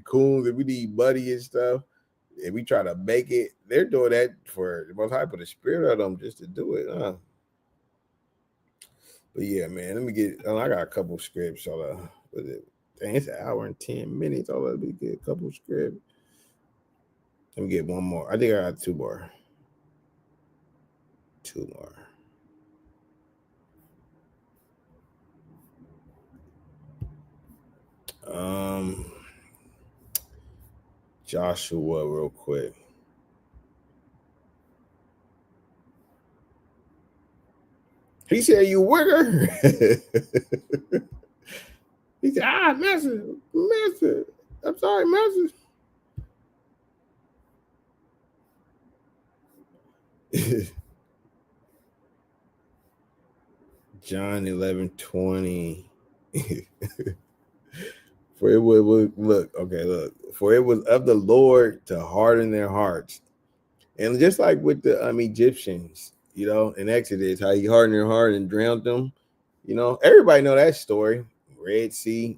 coons and we need money and stuff. And we try to make it. They're doing that for the Most High, put the spirit of them just to do it. But yeah, man, let me get. I got a couple scripts. So dang, it's an hour and 10 minutes. All let me get a couple scripts. Let me get one more. I think I got two more. Joshua, real quick. He said, "You wigger." He said, master. I'm sorry, master. John 11:20. For it would look, okay, look. For it was of the Lord to harden their hearts. And just like with the Egyptians, in Exodus, how he hardened their heart and drowned them, everybody know that story. Red Sea,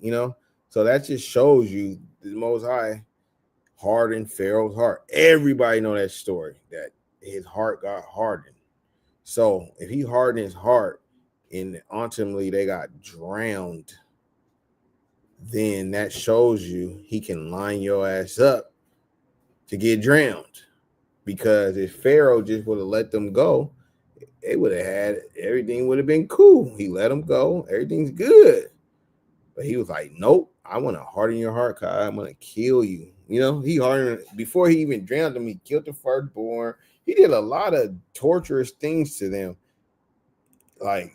So that just shows you the Most High hardened Pharaoh's heart. Everybody know that story, that his heart got hardened. So if he hardened his heart and ultimately they got drowned, then that shows you he can line your ass up to get drowned. Because if Pharaoh just would have let them go, they would have had everything would have been cool. He let them go, everything's good. But he was like, nope, I want to harden your heart, Kai. I'm gonna kill you. He hardened before he even drowned them. He killed the firstborn. He did a lot of torturous things to them, like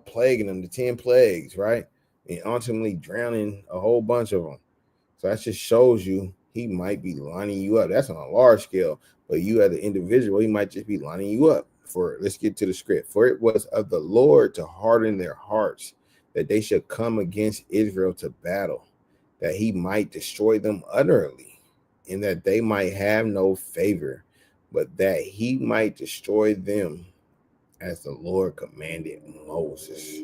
plaguing them, the 10 plagues, right? And ultimately drowning a whole bunch of them. So that just shows you he might be lining you up. That's on a large scale, but you as an individual, he might just be lining you up. Let's get to the script. For it was of the Lord to harden their hearts, that they should come against Israel to battle, that he might destroy them utterly, and that they might have no favor, but that he might destroy them as the Lord commanded Moses.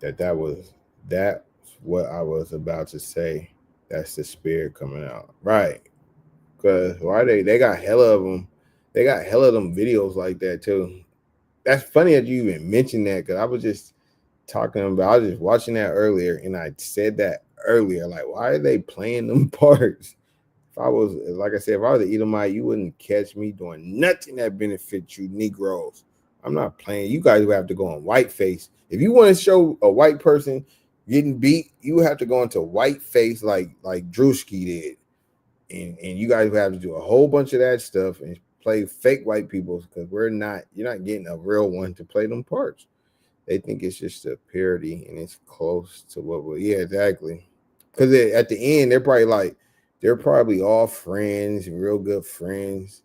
That's what I was about to say. That's the spirit coming out, right? Because why they got hella of them. They got hella of them videos like that too. That's funny that you even mentioned that, because I was just watching that earlier, and I said that earlier. Like, why are they playing them parts? If I was the Edomite, you wouldn't catch me doing nothing that benefits you Negroes. I'm not playing. You guys would have to go on whiteface. If you want to show a white person getting beat, you have to go into whiteface like Drewski did. And you guys would have to do a whole bunch of that stuff and play fake white people, because you're not getting a real one to play them parts. They think it's just a parody and it's close to yeah, exactly. Because at the end, they're probably all friends and real good friends.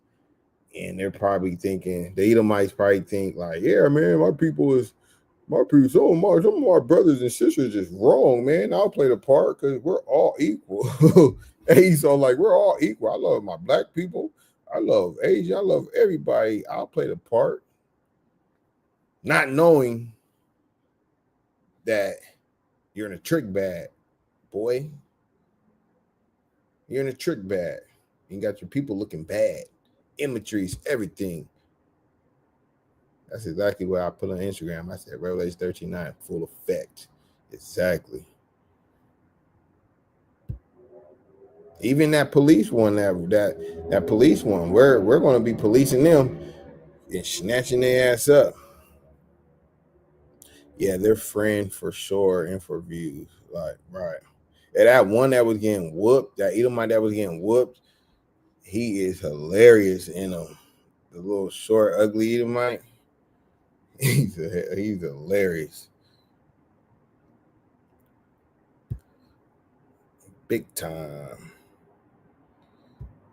And they're probably thinking, the Edomites probably think like, yeah, man, some of my brothers and sisters is wrong, man. I'll play the part because we're all equal. Hey, so like we're all equal. I love my black people. I love Asian. I love everybody. I'll play the part. Not knowing that you're in a trick bag, boy. You're in a trick bag. You got your people looking bad. Imageries, everything. That's exactly what I put on Instagram. I said Revelation 13:9, full effect. Exactly. Even that police one, that police one, we're going to be policing them and snatching their ass up. Yeah, they're friend for sure and for views. Like, right. And that one that was getting whooped, that Edomite that was getting whooped, he is hilarious in him. The little short, ugly Edomite. He's hilarious. Big time.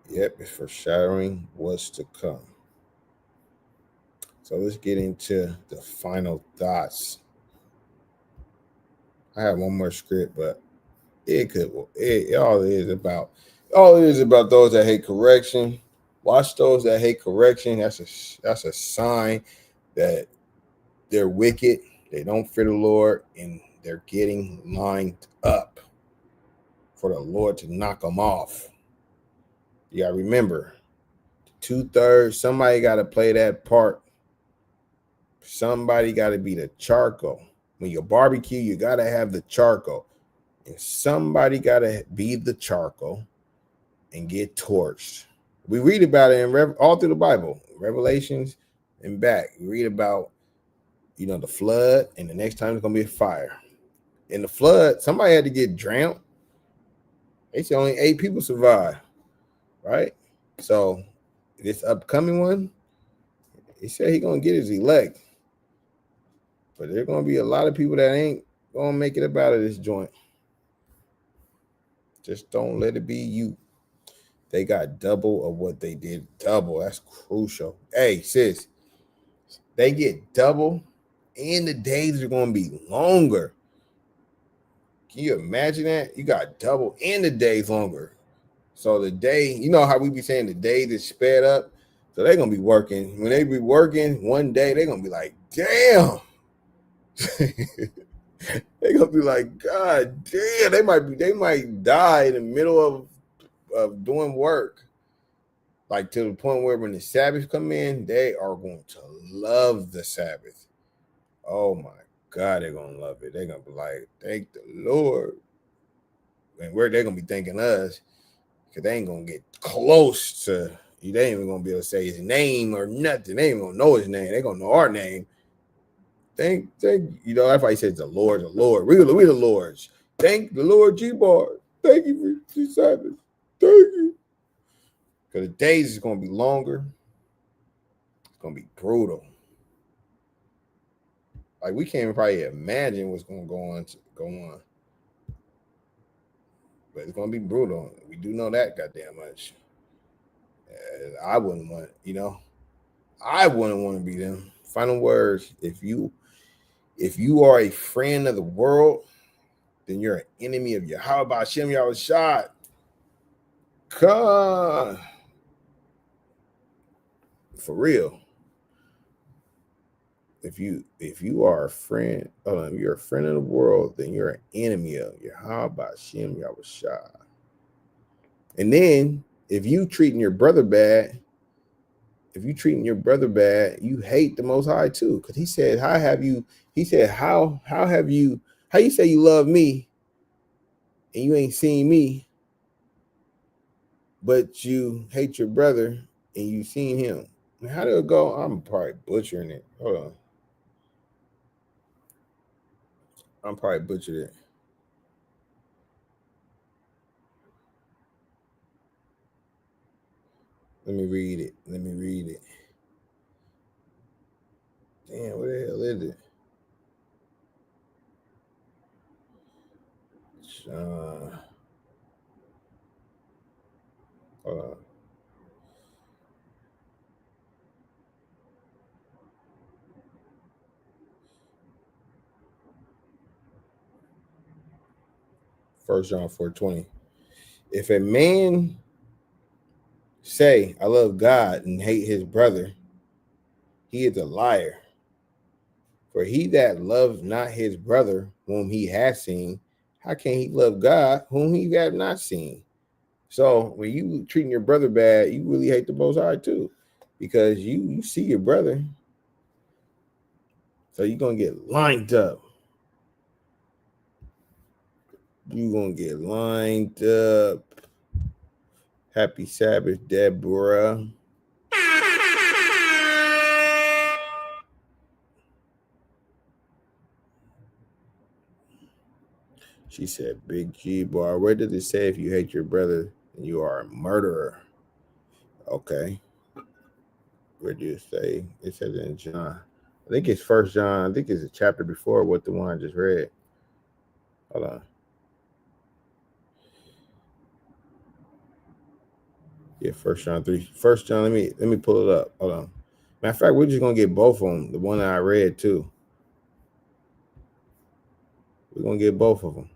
Yep, it's foreshadowing what's to come. So let's get into the final thoughts. I have one more script, but all it is about those that hate correction. Watch those that hate correction. That's a sign that they're wicked. They don't fear the Lord, and they're getting lined up for the Lord to knock them off. You gotta remember, 2/3. Somebody got to play that part. Somebody got to be the charcoal. When you barbecue, you got to have the charcoal. And somebody got to be the charcoal and get torched. We read about it all through the Bible, Revelations and back. We read about, the flood, and the next time it's going to be a fire. In the flood, somebody had to get drowned. They said only 8 people survived, right? So this upcoming one, he said he's going to get his elect. But there's going to be a lot of people that ain't going to make it up out of this joint. Just don't let it be you. They got double of what they did. Double. That's crucial. Hey, sis, they get double, and the days are going to be longer. Can you imagine that? You got double, and the days longer. So the day, you know how we be saying the days is sped up. So they're going to be working. When they be working one day, they're going to be like, damn. They're going to be like, God damn. They might die in the middle of doing work. Like to the point where when the Sabbath come in, they are going to love the Sabbath. Oh my God, they're going to love it. They're going to be like, thank the Lord. And where they're going to be thanking us, because they ain't going to get close to, they ain't even going to be able to say his name or nothing. They ain't going to know his name. They're going to know our name. Thank, you know, that's why he says the Lord. We the Lord's. Thank the Lord G-Bar. Thank you for the Sabbath. Thank you. Because the days is going to be longer. It's going to be brutal. Like, we can't even probably imagine what's going to go on. But it's going to be brutal. We do know that goddamn much. I wouldn't want, I wouldn't want to be them. Final words. If you are a friend of the world, then you're an enemy of Yahweh. How about Shem Yahushua? Come. For real. If you are a friend, you're a friend of the world, then you're an enemy of Yahweh Shem Yahushua. And then if you treating your brother bad, you hate the Most High too. Because he said, how you say you love me and you ain't seen me, but you hate your brother and you seen him. How did it go? I'm probably butchering it. Hold on. I'm probably butchered it. Let me read it. Damn, what the hell is it? Hold on. First John 4:20. If a man say, I love God and hate his brother, he is a liar. For he that loves not his brother whom he has seen, how can he love God whom he have not seen? So when you treating your brother bad, you really hate the Most High too, because you see your brother. So you're going to get lined up. You're going to get lined up. Happy Sabbath, Deborah. She said, Big G bar. Where did it say if you hate your brother, you are a murderer? Okay. Where do it say? It says in John. I think it's First John. I think it's a chapter before what the one I just read. Hold on. Yeah, First John 3. First John, let me pull it up. Hold on. Matter of fact, we're just gonna get both of them. The one that I read too. We're gonna get both of them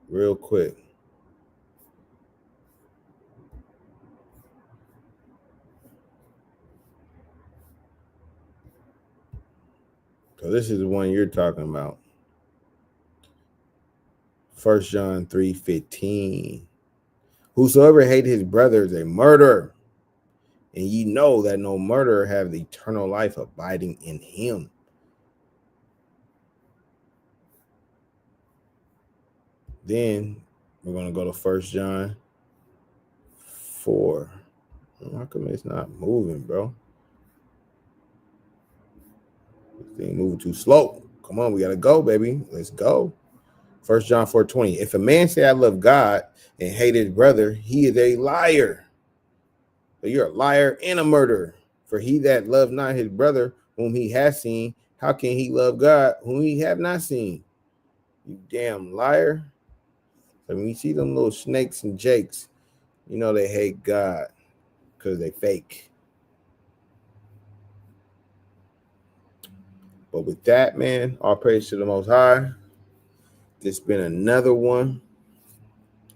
real quick. So this is the one you're talking about. First John 3:15. Whosoever hates his brother is a murderer, and ye know that no murderer have the eternal life abiding in him. Then we're going to go to First John 4. How come it's not moving, bro? This thing moving too slow. Come on, we got to go, baby. Let's go. First John 4:20. If a man say I love God and hate his brother, he is a liar. So you're a liar and a murderer. For he that love not his brother whom he has seen, how can he love God whom he have not seen? You damn liar. So when you see them little snakes and jakes, you know they hate God because they fake. But with that, man, all praise to the Most High. This been another one.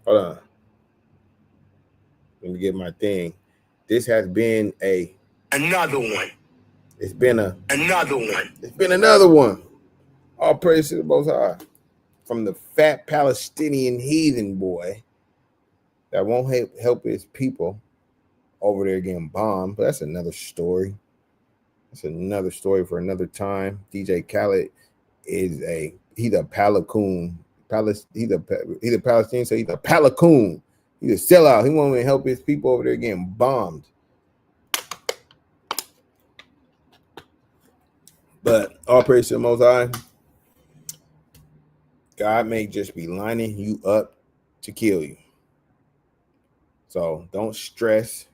Hold on. Let me get my thing. This has been another one. It's been another one. It's been another one. All praise to the Most High. From the fat Palestinian heathen boy that won't help his people over there getting bombed. But that's another story. That's another story for another time. DJ Khaled is he's a Palacoon. He's a Palestinian, so he's a Palacoon. He's a sellout. He won't even help his people over there getting bombed. But all praise to the Most High. God may just be lining you up to kill you. So don't stress.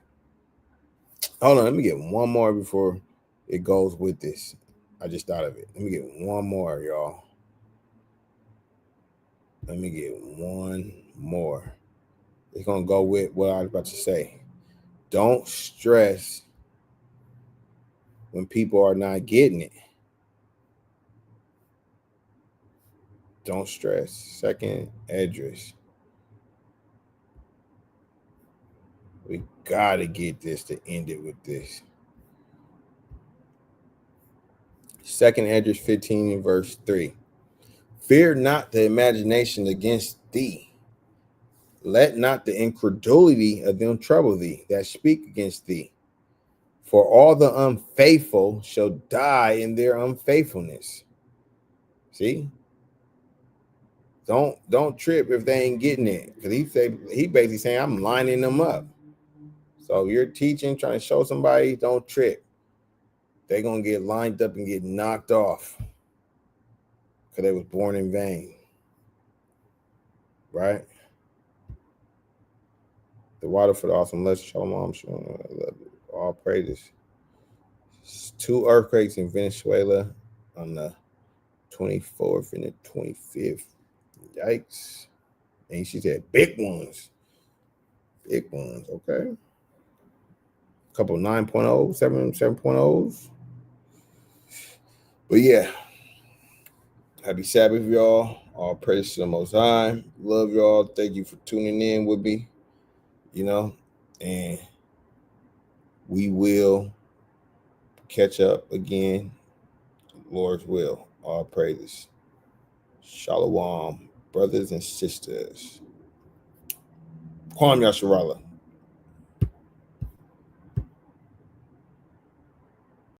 Hold on, let me get one more before it goes with this. I just thought of it. Let me get one more, y'all. Let me get one more. It's going to go with what I was about to say. Don't stress when people are not getting it. Don't stress. Second Esdras. We got to get this to end it with this. Second Esdras 15 and verse 3. Fear not the imagination against thee. Let not the incredulity of them trouble thee that speak against thee. For all the unfaithful shall die in their unfaithfulness. See? Don't trip if they ain't getting it. Because he basically saying, I'm lining them up. So you're teaching, trying to show somebody, don't trip. They're going to get lined up and get knocked off. Because they was born in vain. Right? The water for the awesome lesson. Shalom. All praises. 2 earthquakes in Venezuela on the 24th and the 25th. Yikes. And she said big ones. Big ones, okay. A couple 9.0, 7.0s. But yeah. Happy Sabbath, y'all. All praise to the Most High. Love y'all. Thank you for tuning in with me. And we will catch up again. Lord's will. All praises. Shalom, brothers and sisters. Kwam Yasharallah.